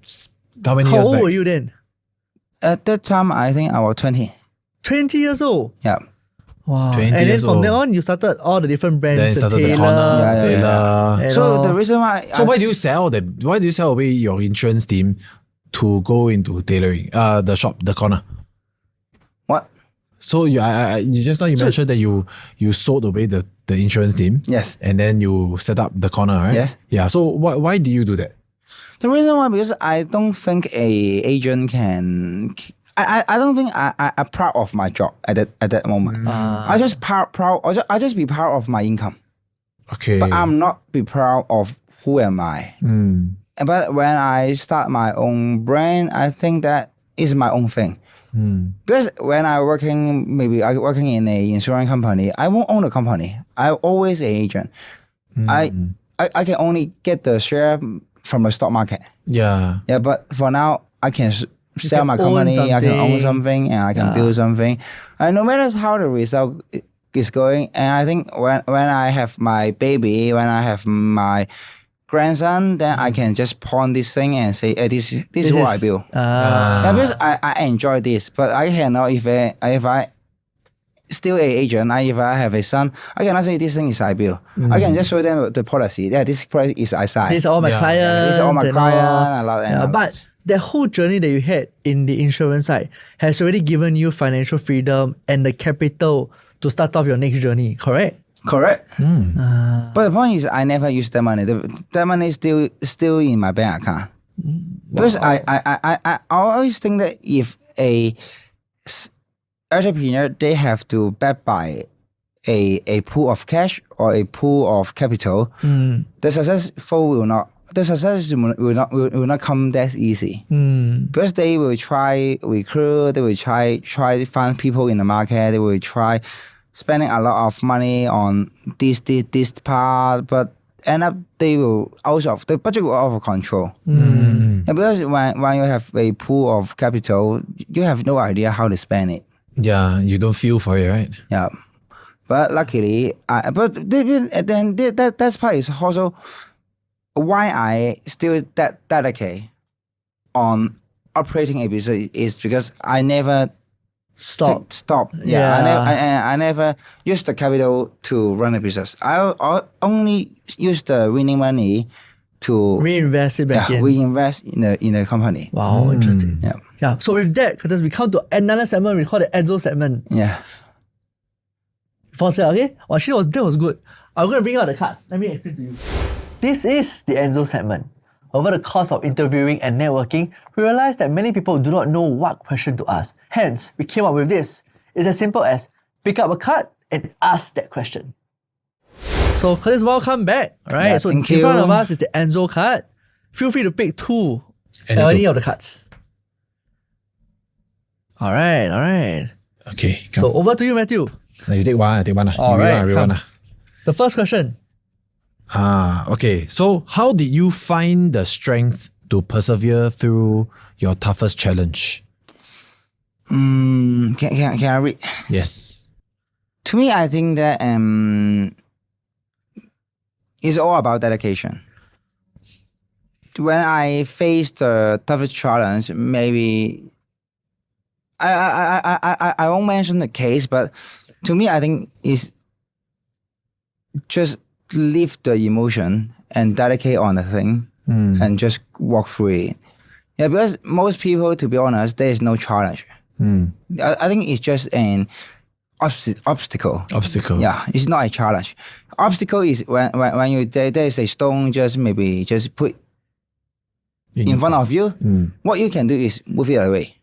How many How years old back? were you then? At that time I think I was 20. 20 years old. Yeah. Wow. 20 And then years from old. then on, you started all the different brands. Then started the Tailor. Korner, Yeah. Tailor. and So all. the reason why Why do you sell that? Why do you sell away your insurance team to go into tailoring? The shop, the Korner. what? So you just now you mentioned that you sold away the insurance team. Yes. And then you set up the Korner, right? Yes. Yeah. So why do you do that? The reason why, because I don't think a agent can. I don't think I'm proud of my job at that moment. I just proud. I just be proud of my income, Okay. but I'm not be proud of who am I. But when I start my own brand, I think that is my own thing. Because when I working in a insurance company, I won't own the company. I always an agent. I can only get the share from the stock market. Yeah. Yeah, but for now, I can sell can my own company, I can own something. something, and I can build something. And no matter how the result is going, and I think when I have my baby, when I have my grandson, then I can just pawn this thing and say, this is what I build. Yeah, because I enjoy this, but I cannot, if I still an agent, if I have a son, I cannot say this thing is I build. I can just show them the policy. Yeah, this policy is I sign. These are all my clients. These are all my and clients. But that whole journey that you had in the insurance side has already given you financial freedom and the capital to start off your next journey, correct? Correct. But the point is, I never use that money. That money is still in my bank account. Because I always think that if a entrepreneur, they have to back by a pool of cash or a pool of capital, the success will not come that easy. Because they will try recruit, they will try find people in the market, they will try spending a lot of money on this part, but end up the budget will out of control. And because when you have a pool of capital, you have no idea how to spend it. Yeah, you don't feel for it, right? Yeah, but luckily, that part is also why I still dedicate on operating a business is because I never stop. Yeah. I never use the capital to run a business. I only use the winning money to reinvest it back in. Reinvest in the company. Wow, interesting. Yeah. Yeah. So with that, Curtis, we come to another segment we call the Enso segment. Yeah. For sale, okay? Well, actually, that was good. I'm going to bring out the cards. Let me explain to you. This is the Enso segment. Over the course of interviewing and networking, we realized that many people do not know what question to ask. Hence, we came up with this. It's as simple as pick up a card and ask that question. So, Curtis, welcome back. All right. Yeah, so, thank in front you. of us is the Enso card. Feel free to pick any of the cards. All right. Okay. So, over to you, Matthew. Now you take one, I take one. All right, Everyone. The first question. Okay. So how did you find the strength to persevere through your toughest challenge? Can I read? Yes. To me, I think that it's all about dedication. when I face the toughest challenge, maybe I won't mention the case, but to me, I think is just leave the emotion and dedicate on the thing and just walk through it. Yeah, because most people, to be honest, there is no challenge. I think it's just an obstacle. Yeah, it's not a challenge. Obstacle is when you there's a stone just put in front of you. What you can do is move it away.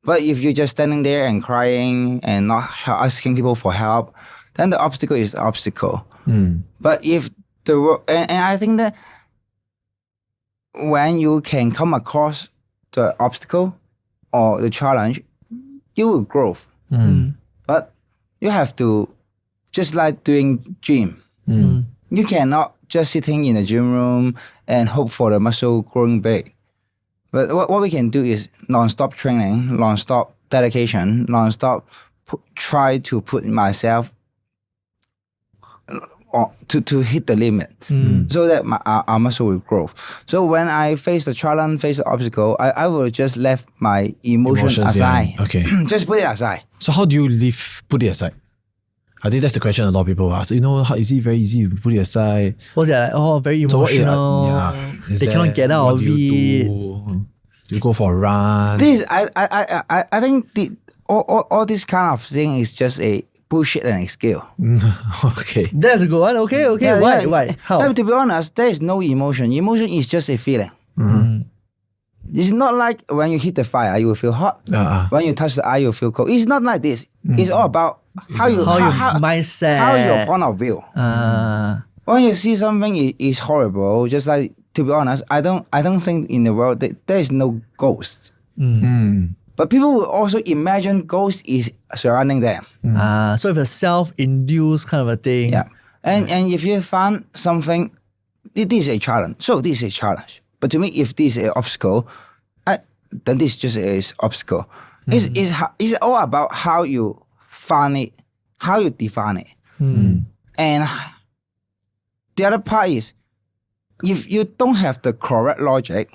But if you're just standing there and crying and not asking people for help, then the obstacle is the obstacle. But if and I think that when you can come across the obstacle or the challenge, you will grow. But you have to, just like doing gym, you cannot just sitting in a gym room and hope for the muscle growing big. But what we can do is non-stop training, non-stop dedication, non-stop try to put myself to hit the limit so that our muscle will grow. So when I face the challenge, face the obstacle, I will just left my emotions aside. Behind. Okay. Just put it aside. So how do you put it aside? I think that's the question a lot of people ask. How is it very easy to put it aside? Was it like, very emotional? They cannot get out of it. Do you go for a run? This I think all this kind of thing is just a bullshit and excuse. Okay. That's a good one. Okay. Yeah, Why? How? To be honest, there is no emotion. Emotion is just a feeling. It's not like when you hit the fire, you will feel hot. When you touch the eye, you will feel cold. It's not like this. It's all about how your mindset, how your point of view. When you see something is horrible, just like, to be honest, I don't think in the world that there is no ghosts. But people will also imagine ghosts is surrounding them. So it's a self-induced kind of a thing. Yeah. And if you find something, this is a challenge. So this is a challenge. But to me, if this is an obstacle, then this just is obstacle. It's all about how you find it, how you define it. And the other part is, if you don't have the correct logic,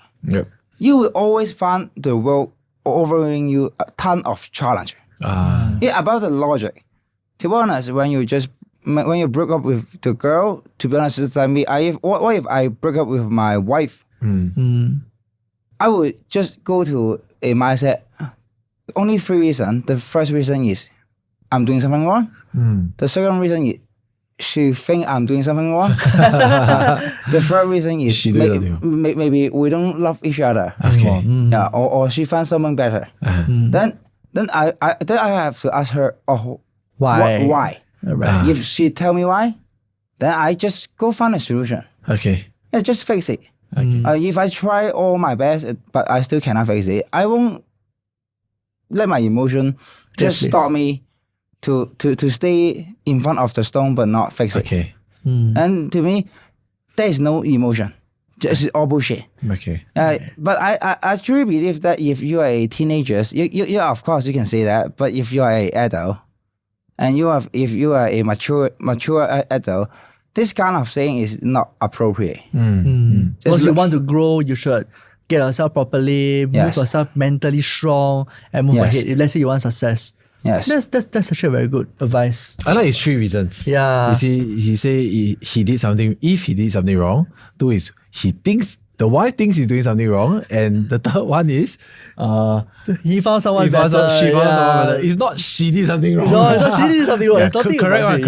you will always find the world offering you a ton of challenge. Yeah, about the logic. To be honest, when you broke up with the girl, to be honest, it's like me. What if I broke up with my wife? I would just go to a mindset. Only 3 reasons. The first reason is I'm doing something wrong. The second reason is she think I'm doing something wrong. The third reason is maybe we don't love each other. Okay. Yeah, or she finds someone better. Then I have to ask her, why? Why? Right. If she tell me why, then I just go find a solution. Okay. Yeah, just fix it. Okay. If I try all my best, but I still cannot fix it, I won't let my emotion just stop me to stay in front of the stone but not fix it. Okay. And to me, there is no emotion. Just all bullshit. Okay. But I truly believe that if you are a teenager, you of course you can say that. But if you are an adult, and if you are a mature adult, this kind of saying is not appropriate. Because you want to grow, you should get yourself properly, move yourself mentally strong, and move ahead. If let's say you want success. Yes. That's actually a very good advice. I like his 3 reasons. Yeah. You see, he say he did something. If he did something wrong, 2 is he thinks the wife thinks he's doing something wrong, and the third one is he found someone better. She found someone better. It's not she did something wrong. No, she did something wrong. Correct one.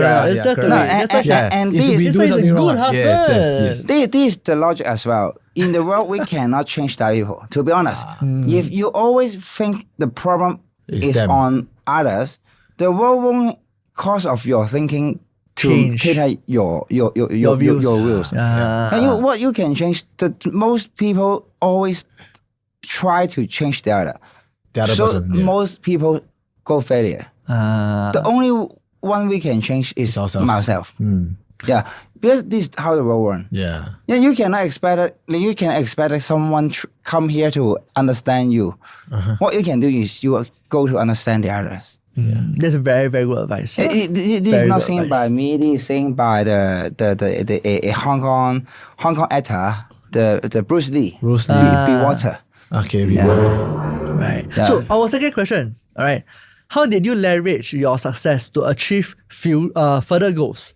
And this is a good husband. Yes. This is the logic as well. In the world, we cannot change the people. To be honest, if you always think the problem is them. on others, the world won't, cause of your thinking, to cater your views. And what you can change, most people always try to change the other. person. Most people go failure. The only one we can change is myself. Yeah, because this is how the world runs. Yeah, you cannot expect it. You can expect someone come here to understand you. What you can do is you go to understand the others. That's a very, very good advice. This is not saying by me. This is saying by the Hong Kong actor the Bruce Lee. Bruce Lee. Be water. Okay, Right. Yeah. So our second question, all right. How did you leverage your success to achieve further goals?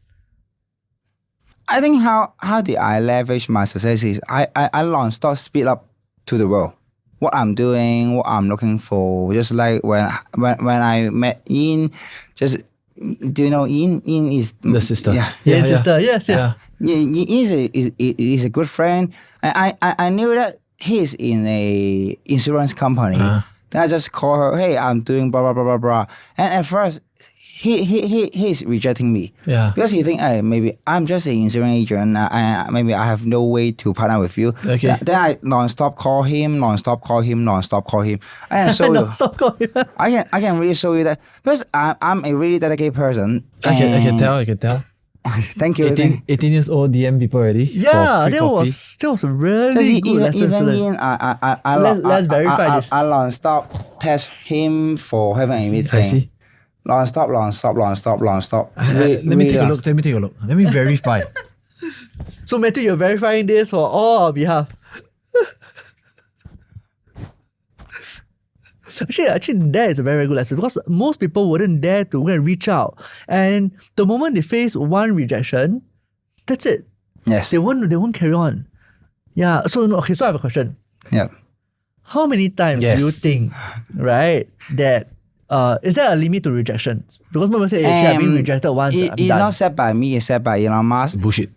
I think how did I leverage my success is I non-stop speed up to the world. What I'm doing, what I'm looking for. Just like when I met Ian, just do you know Ian? Ian is the sister. Yeah, sister. Yes. Yeah, he's a good friend. I knew that he's in a insurance company. Then I just call her, hey, I'm doing blah blah blah blah blah. And at first, he's rejecting me. Yeah. Because he think, hey, maybe I'm just an insurance agent. Maybe I have no way to partner with you. Okay. Then I non-stop call him. And so Stop calling. I can really show you that because I'm a really dedicated person. I can tell. Thank you. 18 years old, DM people already. Yeah, for free coffee. that was a really good lesson to learn. Let's verify this. I non-stop test him for having a meeting. I see. Non-stop. Let me take a look. Let me verify. So Matthew, you're verifying this for all our behalf. Actually, that is a very, very good lesson because most people wouldn't dare to go and reach out. And the moment they face one rejection, that's it. Yes. They won't carry on. Yeah. So I have a question. Yeah. How many times Yes. do you think, right, that is there a limit to rejections? Because people say, actually, I've been rejected once, I'm It's done. not said by me, it's said by Elon Musk. Bullshit.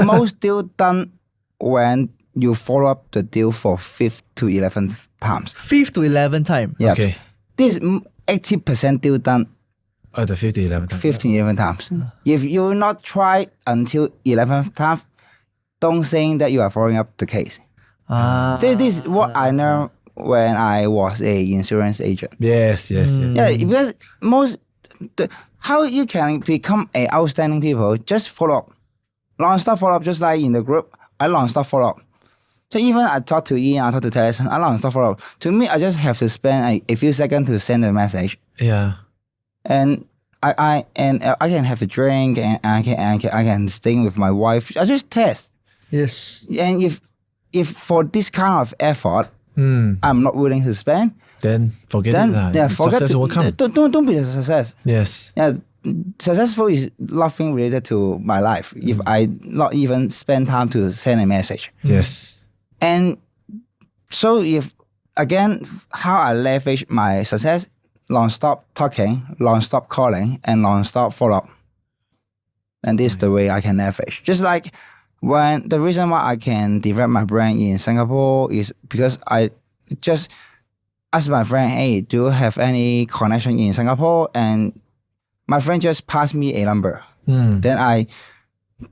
most deal done when you follow up the deal for 5th to 11th times. 5th to 11th time. Yeah. Okay. This 80% deal done The 50, 11. 15, 11 times. If you not try until 11th time, don't think that you are following up the case. This is what I learned when I was a insurance agent. Yes. Yeah, because how you can become a outstanding people, just follow up. Non-stop follow up, just like in the group, I non-stop follow up. So even I talk to Ian, I talk to Tailor, I non-stop follow up. To me, I just have to spend a few seconds to send a message. Yeah. And I can have a drink and I can stay with my wife. I just test. Yes. And if for this kind of effort, I'm not willing to spend, Then forget then it. forget Success will come. don't be a success. Yes. Yeah, successful is nothing related to my life. If I not even spend time to send a message. Yes. And so if again how I leverage my success, non-stop talking, non-stop calling, and non-stop follow-up. And this is the way I can leverage. Just like when the reason why I can develop my brand in Singapore is because I just asked my friend, hey, do you have any connection in Singapore? And my friend just passed me a number. Then I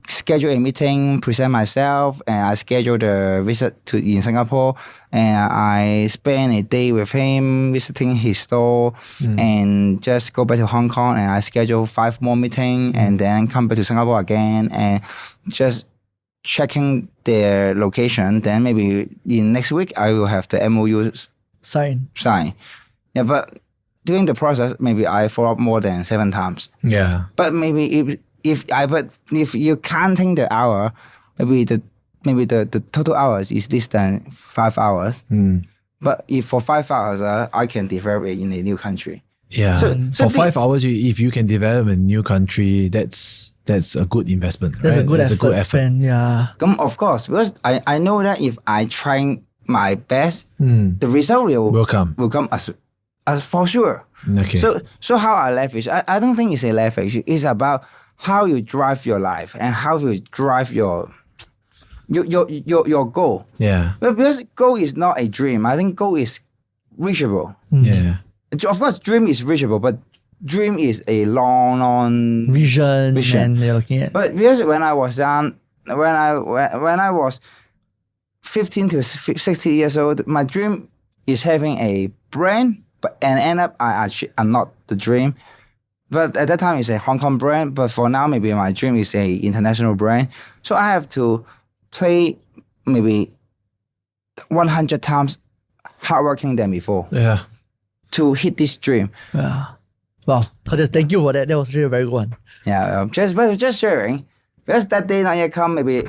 schedule a meeting, present myself, and I schedule the visit to in Singapore. And I spend a day with him visiting his store and just go back to Hong Kong. And I schedule 5 more meetings and then come back to Singapore again and just checking their location. Then maybe in next week I will have the MOU Sign. Yeah, but during the process, maybe I follow up more than 7 times. Yeah. But maybe if you counting the hour, maybe the total hours is less than 5 hours. But if for 5 hours, I can develop it in a new country. Yeah. So for 5 hours, if you can develop a new country, that's a good investment. That's right? a good effort spent. Yeah. Of course, because I know that if I try my best, the result will come as for sure. Okay. So how I leverage? I don't think it's a leverage. It's about how you drive your life and how you drive your goal. Yeah. But because goal is not a dream, I think goal is reachable. Yeah. Of course, dream is reachable, but dream is a long Vision. And you're looking at. But because when I was young, when I was 15 to 60 years old, my dream is having a brand, and end up I'm not the dream. But at that time, it's a Hong Kong brand. But for now, maybe my dream is a international brand. So I have to play maybe 100 times hardworking than before Yeah. to hit this dream. Yeah. Wow. Thank you for that. That was really a very good one. Yeah, just sharing. Because that day not yet come, maybe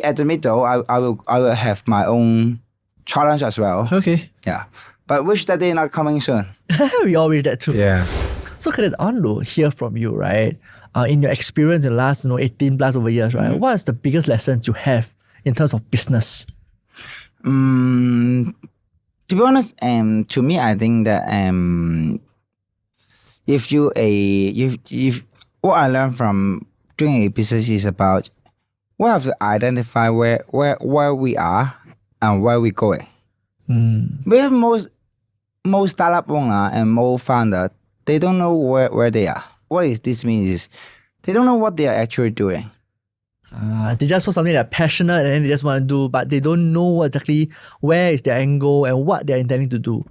at the middle, I will have my own challenge as well. Okay. Yeah. But wish that day not coming soon. We all read that too. Yeah. So Kenneth, I want to hear from you, right? In your experience in the last 18 plus over years, right? What is the biggest lessons you have in terms of business? To be honest, to me, I think that if what I learned from doing a business is about we have to identify where we are and where we're going. But most startup owner and most founder, they don't know where they are. This means is they don't know what they are actually doing. They just saw something they're passionate and then they just want to do, but they don't know exactly where is their end goal and what they're intending to do.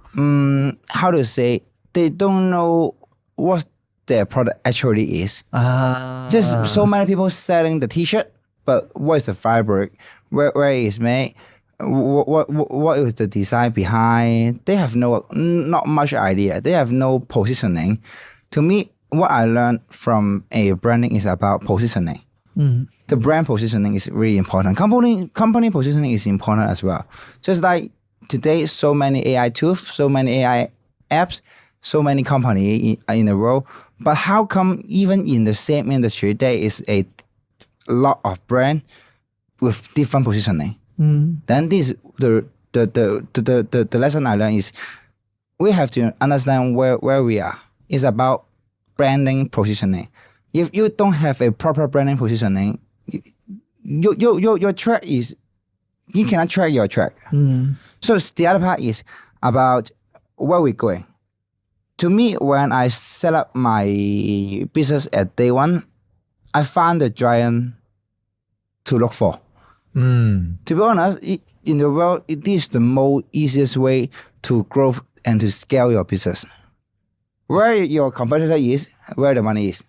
How to say, they don't know what their product actually is. Just so many people selling the t-shirt, but what is the fabric? Where it is made? What is the design behind? They have not much idea. They have no positioning. To me, what I learned from a branding is about positioning. The brand positioning is really important. Company positioning is important as well. Just like today, so many AI tools, so many AI apps, so many companies in the world. But how come even in the same industry, there is a lot of brand with different positioning? Then this the lesson I learned is we have to understand where we are. It's about branding positioning. If you don't have a proper branding positioning, your track is you cannot track your track. So the other part is about where we're going. To me, when I set up my business at day one, I found the giant to look for. To be honest, in the world, it is the most easiest way to grow and to scale your business. Where your competitor is, where the money is.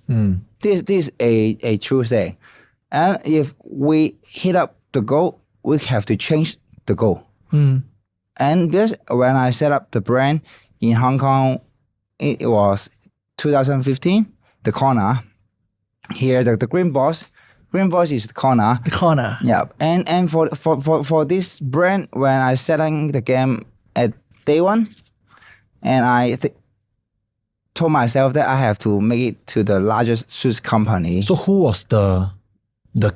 This is a true thing. And if we hit up the goal, we have to change the goal. And this, when I set up the brand in Hong Kong, it was 2015, the Korner. Here, the green boss. Green boss is the Korner. The Korner. Yeah. And for this brand, when I setting the game at day one, and I told myself that I have to make it to the largest shoes company. So who was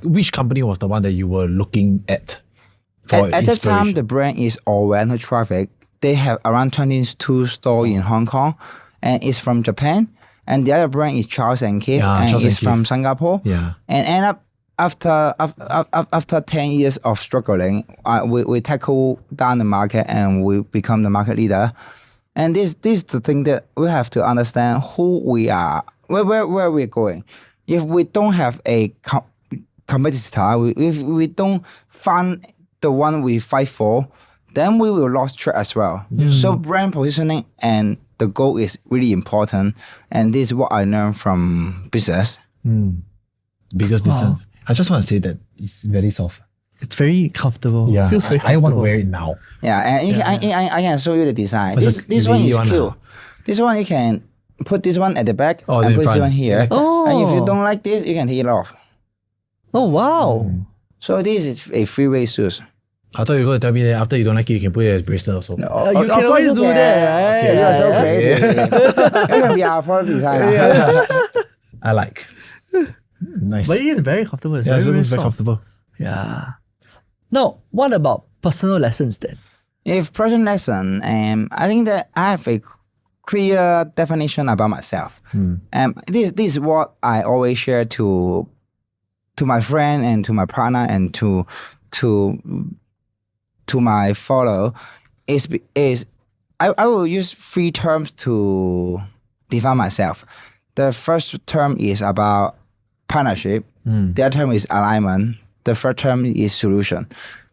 which company was the one that you were looking at? At that time, the brand is Oriental Traffic. They have around 22 stores in Hong Kong, and it's from Japan. And the other brand is Charles and Keith, and it's from Singapore. Yeah. And end up after 10 years of struggling, we tackle down the market and we become the market leader. And this is the thing that we have to understand who we are, where we're going. If we don't have a competitor, if we don't find the one we fight for, then we will lose track as well. So brand positioning and the goal is really important. And this is what I learned from business. Because this, I just want to say that it's very soft. It's very comfortable. Yeah, feels very comfortable. I want to wear it now. Yeah, and I can show you the design. It's This one is cute. This one you can put this one at the back and put this one here. And if you don't like this, you can take it off. Oh, wow. So this is a three-way shoes. I thought you were going to tell me that after you don't like it, you can put it as bracelet also. No, You can always do that, right? Okay, you're so creative. You can be our product designer. I like. Nice. But it is very comfortable. It's Yeah, very, it's very very soft. comfortable. Yeah. Now, what about personal lessons then? If personal lesson, I think that I have a clear definition about myself. This is what I always share to my friend and to my partner and to my follow. Is I will use 3 terms to define myself. The first term is about partnership. The other term is alignment. The third term is solution.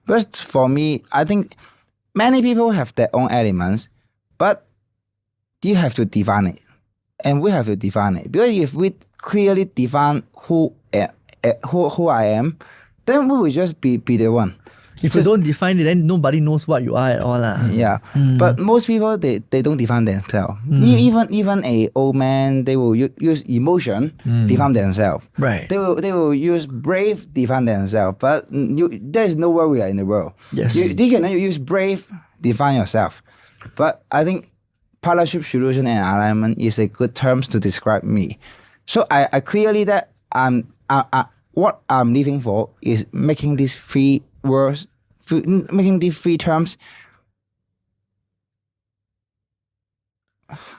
But for me, I think many people have their own elements, but you have to define it. And we have to define it. Because if we clearly define who I am, then we will just be the one. If you don't define it, then nobody knows what you are at all. Yeah. But most people, they don't define themselves. Even a old man, they will use emotion define themselves. Right. They will use brave define themselves. But there is no warrior in the world. Yes. You can use brave define yourself. But I think partnership, solution, and alignment is a good terms to describe me. So I clearly that what I'm living for is making these three words, making these three terms.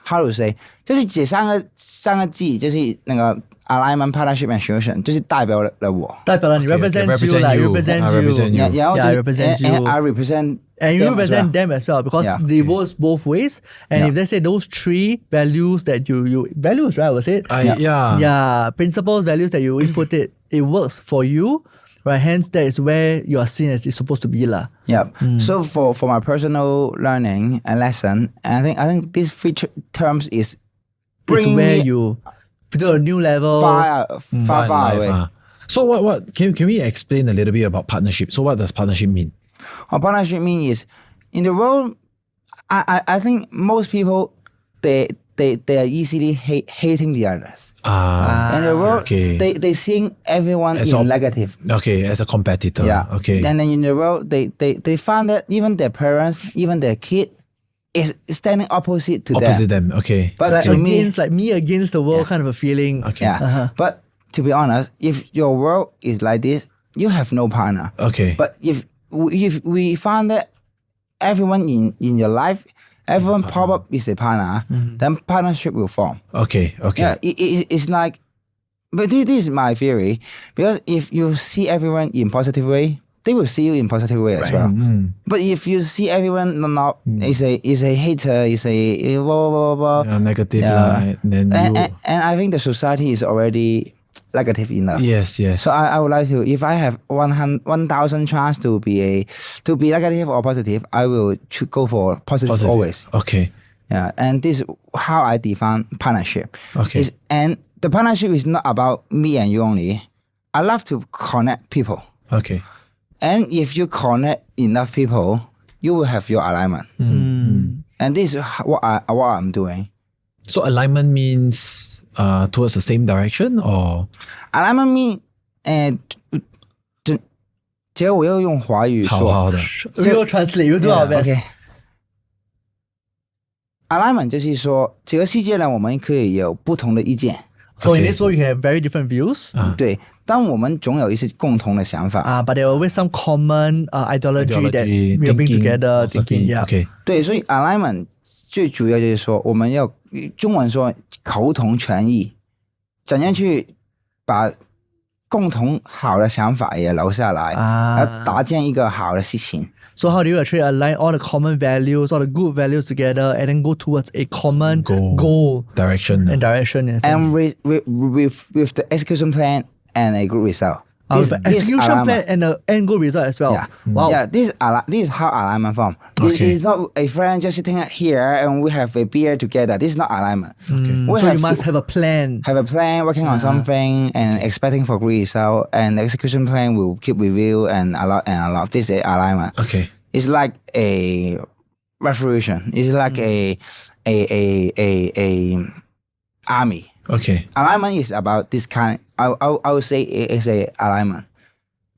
How to say？ 就是这三个字，就是那个 alignment, partnership, and solution， 就是代表了我。代表了你 represent you, represent you. Yeah, represent you. And I represent. And you represent them as well because they work both ways. And if they say those three values that you values, right? Was it? Yeah. Principles, values that you input it works for you. Right, hence that is where you are seen as it's supposed to be lah. Yeah. So for my personal learning and lesson, I think these three terms is bringing where you to a new level, far away. So what can we explain a little bit about partnership? So what does partnership mean? What partnership mean is in the world, I think most people they are easily hating the others. In the world, they seeing everyone in negative. Okay, as a competitor. Yeah. Okay. And then in the world, they find that even their parents, even their kid, is standing opposite to them. Okay. But like to me against the world kind of a feeling. Okay. Yeah. But to be honest, if your world is like this, you have no partner. Okay. But if we find that everyone in your life, everyone pop up is a partner, then partnership will form. Okay. Yeah, it's like, but this is my theory, because if you see everyone in positive way, they will see you in positive way as well. But if you see everyone is a hater, is a blah blah blah blah, negative, then and I think the society is already negative enough. Yes. So I would like to, if I have 1,000 chance to be negative or positive, I will go for positive always. Okay. Yeah, and this is how I define partnership. Okay. And the partnership is not about me and you only. I love to connect people. Okay. And if you connect enough people, you will have your alignment. And this is what I'm doing. So alignment means towards the same direction, or alignment mean 这我要用华语说。好的。We will translate. We will do our best. Okay. Alignment 就是说，这个世界呢，我们可以有不同的意见。So in this way, you have very different views. 对，但我们总有一些共同的想法。But there are always some common ideology that we bring together. Thinking, yeah. Okay. 对，所以 alignment 最主要就是说，我们要中文说求同存异，怎样去把共同好的想法也留下来，要搭建一个好的事情。So how do you actually align all the common values, all the good values together, and then go towards a common goal direction? And direction, in a sense. And with the execution plan and a good result. Execution plan and an end goal result as well. Yeah. Wow. Yeah, this is how alignment form. It's not a friend just sitting here and we have a beer together. This is not alignment. Okay. So you must have a plan. Have a plan, working on something and expecting for good result. And the execution plan will keep review and a lot. This is alignment. Okay. It's like a revolution. It's like a army. Okay. Alignment is about this kind. I would say it's a alignment.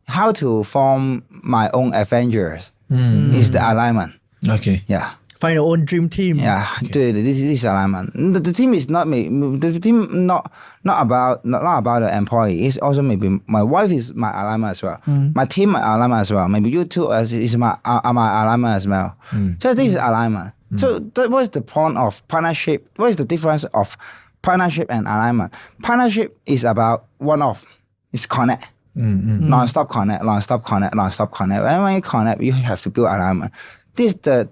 How to form my own Avengers is the alignment. Okay. Yeah. Find your own dream team. Yeah. Okay. This is alignment. The team is not me. The team not about the employee. It's also maybe my wife is my alignment as well. My team my alignment as well. Maybe you two is my alignment as well. So this is alignment. So what is the point of partnership? What is the difference of partnership and alignment? Partnership is about one-off. It's connect. Non-stop connect. And when you connect, you have to build alignment. This is the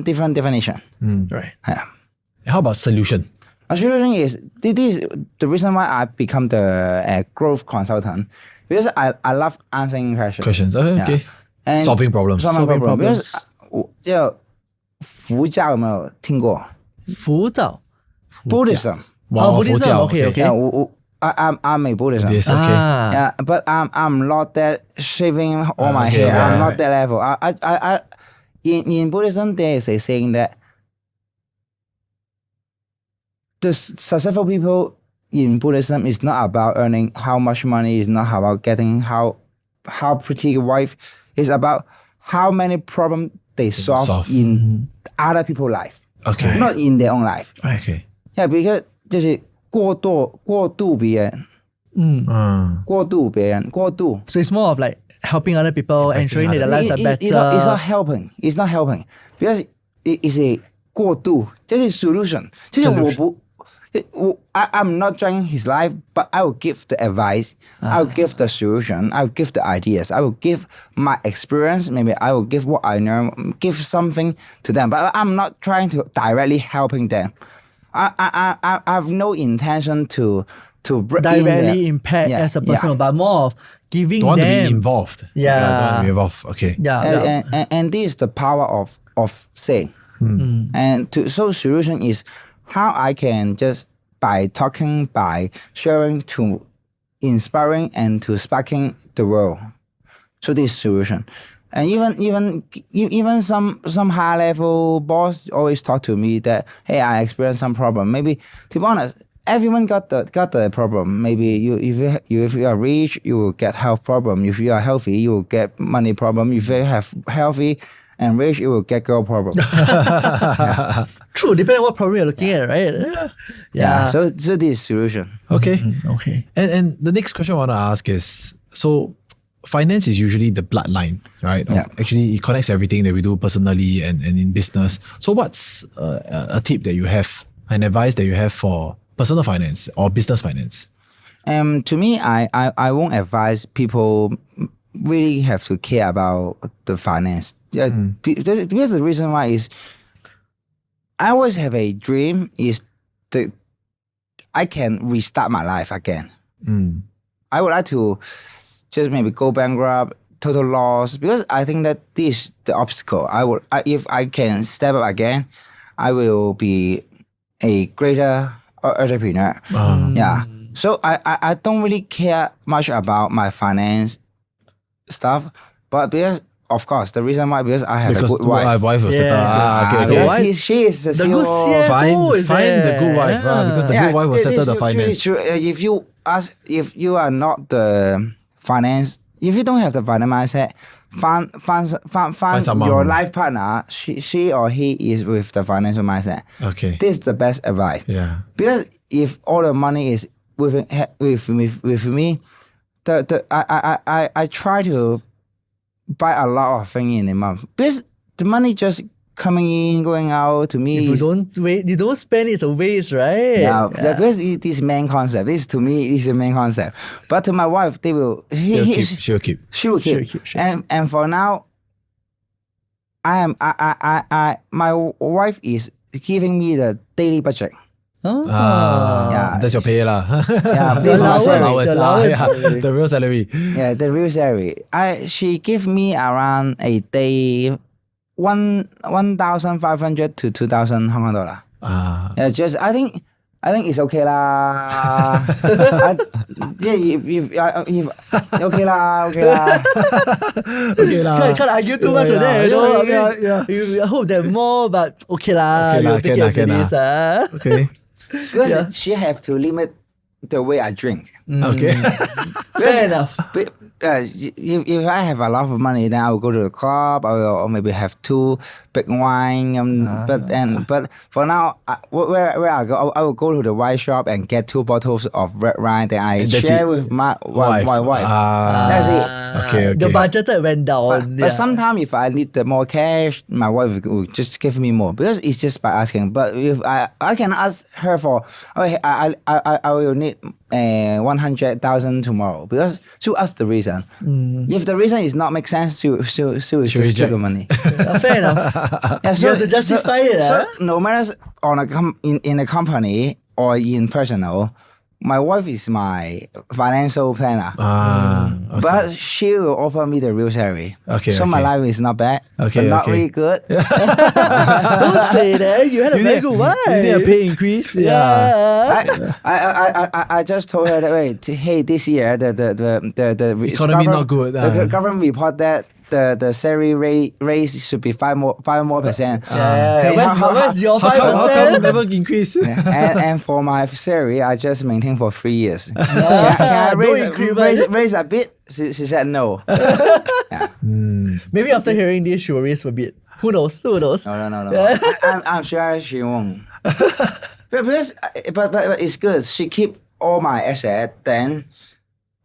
different definition. Right. Yeah. How about solution? A solution is, this is the reason why I become the growth consultant. Because I love answering questions. Okay. And solving problems. Because 佛教有没有听过？佛教 Buddhism. Buddhism. Okay. I'm a Buddhist. This, okay. Yeah, but I'm not that shaving all my hair. I'm not that level. In Buddhism, there is a saying that the successful people in Buddhism is not about earning how much money. It's not about getting how pretty a wife. It's about how many problems they solve in other people's life. Okay. Not in their own life. Okay. Yeah, because 就是过度别人，过度别人，过度。 So it's more of like helping other people, ensuring that their lives are better. It's not helping. It's not helping because it is a 过度，这是 solution。就是I'm not judging his life, but I will give the advice. I will give the solution. I will give the ideas. I will give my experience. Maybe I will give what I know. Give something to them, but I'm not trying to directly helping them. I have no intention to directly impact as a person, but more of giving Don't want them. to be involved. Yeah. Don't want to be involved. Okay. Yeah. And this is the power of saying. And so solution is how I can just by talking, by sharing, to inspiring and to sparking the world. So this solution. And even some high level boss always talk to me that, hey, I experienced some problem. Maybe, to be honest, everyone got the problem. Maybe if you are rich, you will get health problem. If you are healthy, you will get money problem. If you have healthy and rich, you will get girl problem. True, depending on what problem you're looking at, right? Yeah. So this is solution. Okay. Okay. And the next question I want to ask is, so finance is usually the bloodline, right? Yeah. Actually, it connects everything that we do personally and in business. So what's a tip that you have, an advice that you have for personal finance or business finance? To me, I won't advise people really have to care about the finance. Because the reason why is I always have a dream is that I can restart my life again. I would like to just maybe go bankrupt, total loss, because I think that this is the obstacle. If I can step up again, I will be a greater entrepreneur. Yeah. So I don't really care much about my finance stuff, but because of course the reason why because I have a good wife. Wife will Yes, settle. yes. Okay. She is the good CEO. CFO. Find the good wife, because the good wife will settle the finance. True. If you are not the finance, if you don't have the finance mindset, find someone your who- life partner. She or he is with the financial mindset. Okay. This is the best advice. Yeah. Because if all the money is with me, I try to buy a lot of things in a month. Because the money just coming in, going out to me. If you don't spend, it's a waste, right? Yeah, because it is main concept. This to me is the main concept. But to my wife, they will. She'll keep. She will keep. And for now, my wife is giving me the daily budget. Oh. Yeah. That's your pay lah. Yeah, this is my Allowance, salary. allowance. Yeah, the real salary. Yeah, the real salary. She give me around a day 1,500 to 2,000 Hong Kong dollar. Yeah, just I think it's okay lah. If okay lah. Okay lah. Can't argue too much with that, you know. I hope that more, but okay lah. Okay lah, you take it as it is. Okay. Because she have to limit the way I drink. Okay. Fair enough. But, if I have a lot of money, then I will go to the club. Or maybe have 2 big wine. But for now, where I go, I will go to the wine shop and get 2 bottles of red wine. Then I share with my wife. That's it. Okay. The budget went down. But sometimes if I need the more cash, my wife will just give me more because it's just by asking. But if I can ask her for, okay, I will need 100,000 tomorrow because she asked the reason. If the reason is not make sense, she will just reject. give the money. Fair enough. Yeah, You have to justify it. So no matter in a company or in personal, my wife is my financial planner. Okay. But she will offer me the real salary. Okay, So my okay. life is not bad, Okay, but not okay. really good. Don't say that. You had a You very need- good wife. You need a pay increase? Yeah. I just told her that hey, this year the Economy not good, The government report that the salary raise should be 5% Hey, where's your How come 5%? never increase? and for my salary, I just maintain for 3 years. Can I No increment. raise a bit? She said no. Maybe after hearing this, she will raise a bit. Who knows? Who knows? No. I'm sure she won't. but it's good. She keep all my assets then,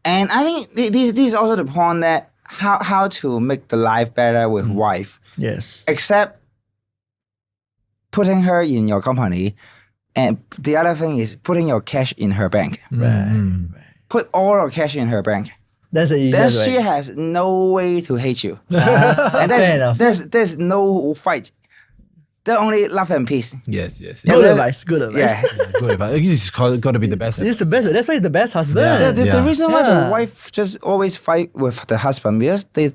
and I think this is also the point that how to make the life better with wife. Yes. Except putting her in your company, and the other thing is putting your cash in her bank. Right. Put all your cash in her bank. That's the Then easiest she way. has no way to hate you. And Fair enough. there's no fight. There's only love and peace. Yes. Good advice. Good advice. Yeah. Good advice. This is got to be the best. It's the best. That's why he's the best husband. Yeah. The reason why Yeah. the wife just always fight with the husband because they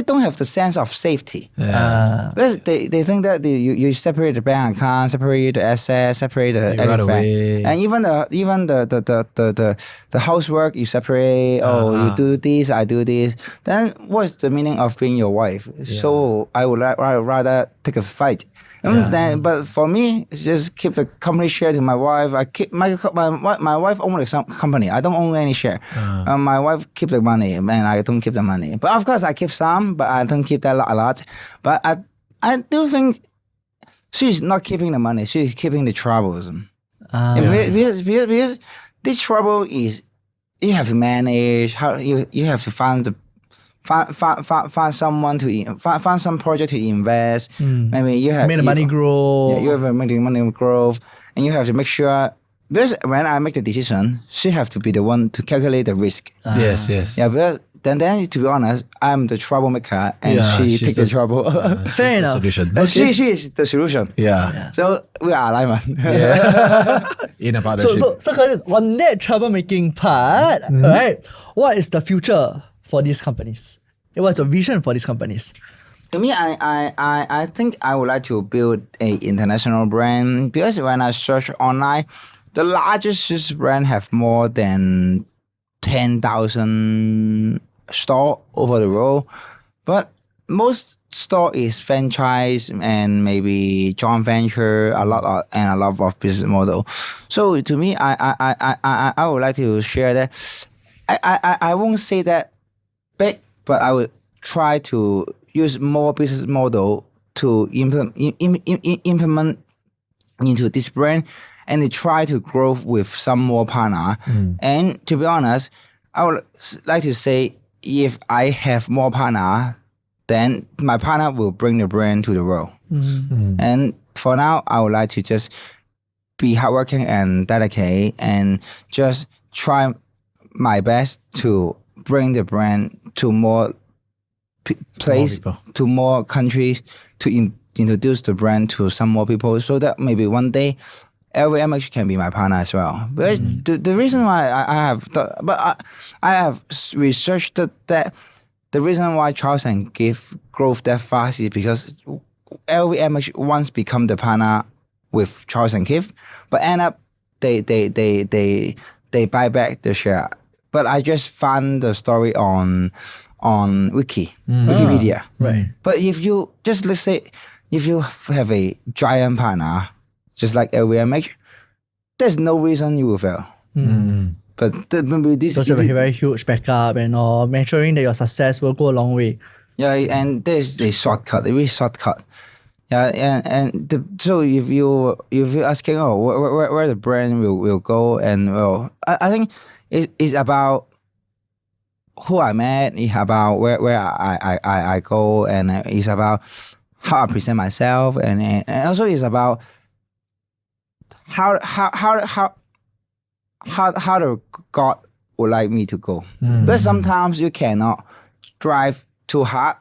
don't have the sense of safety. Because they think that you separate the bank account, separate the assets, separate the You run everything, away. and even the housework you separate. You do this, I do this. Then what's the meaning of being your wife? So I would rather take a fight. But for me, it's just keep the company share to my wife. I keep my wife owns some company. I don't own any share. My wife keep the money, and I don't keep the money. But of course, I keep some, but I don't keep that a lot. But I do think she's not keeping the money. She's keeping the troubles. Because this trouble is you have to manage. How you have to find someone to find some project to invest. Maybe you have Make the money grow. Yeah, you have to make the money growth, and you have to make sure. Because when I make the decision, she have to be the one to calculate the risk. Yes. Yeah, but then to be honest, I'm the troublemaker, and she she's takes the trouble. Fair enough. Solution. But she is the solution. Yeah. So we are alignment. In a partnership. So Curtis, on that troublemaking part, right? What is the future for these companies? What's your vision for these companies? To me, I think I would like to build a international brand because when I search online, the largest shoes brand have more than 10,000 store over the world, but most store is franchise and maybe joint venture, a lot of business model. So to me, I would like to share that. I won't say that big, but I would try to use more business model to implement into this brand and they try to grow with some more partner. And to be honest, I would like to say if I have more partner, then my partner will bring the brand to the world. And for now, I would like to just be hardworking and dedicated and just try my best to bring the brand to more place, people. to more countries, to introduce the brand to some more people so that maybe one day LVMH can be my partner as well. But the reason why I have researched that the reason why Charles and Gift grow that fast is because LVMH once become the partner with Charles and Gift, but end up they buy back the share. But I just found the story on Wikipedia. Right. But if you just let's say if you have a giant partner just like LVMH, there's no reason you will fail. But maybe this Those have a very huge backup and all, ensuring that your success will go a long way. yeah, and there's a shortcut, a really shortcut. Yeah, so if you're asking where the brand will go and I think it's about who I met, it's about where I go, and it's about how I present myself, and also it's about how the God would like me to go. But sometimes you cannot drive too hard.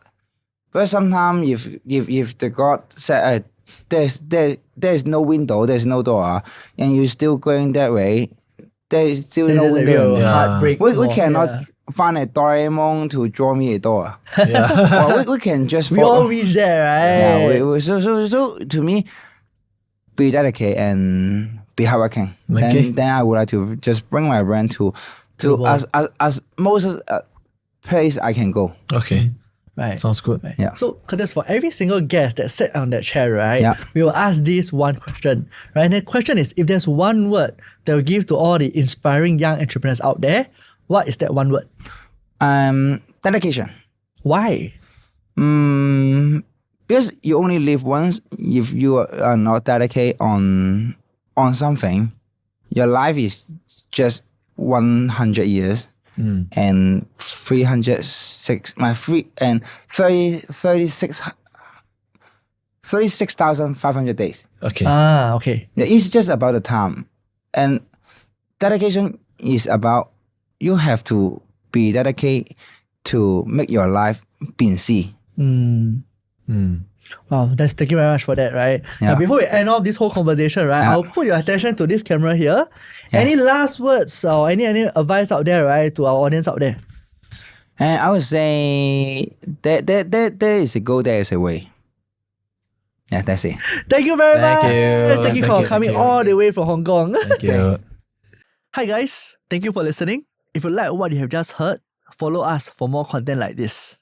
But sometimes if the God said there's no window, there's no door, and you're still going that way, there's still There's no a window. real in there. heartbreak. We more, cannot yeah. find a Doraemon to draw me a door. Yeah. Or we can just We follow. all reach there, Yeah, right? so to me, be dedicated and be hardworking. Okay. Then I would like to just bring my brand to Global. as most place I can go. Okay. Right. Sounds good. Right. Yeah. So, Curtis, for every single guest that sat on that chair, right, Yeah. we will ask this one question, right? And the question is, if there's one word that will give to all the inspiring young entrepreneurs out there, what is that one word? Dedication. Why? Because you only live once. If you are not dedicated on something, your life is just 100 years. And 36,500 days. Okay. Okay. Yeah, it's just about the time. And dedication is about you have to be dedicated to make your life busy. Wow, thank you very much for that, right? Yeah. Now, before we end off this whole conversation, right, Yeah. I'll put your attention to this camera here. Yeah. Any last words or any advice out there, right, to our audience out there? And I would say there is a goal, there is a way. Yeah, that's it. Thank you very Thank much. you. Thank you Thank for you, coming thank you. all the way from Hong Kong. Thank you. Hi guys, thank you for listening. If you like what you have just heard, follow us for more content like this.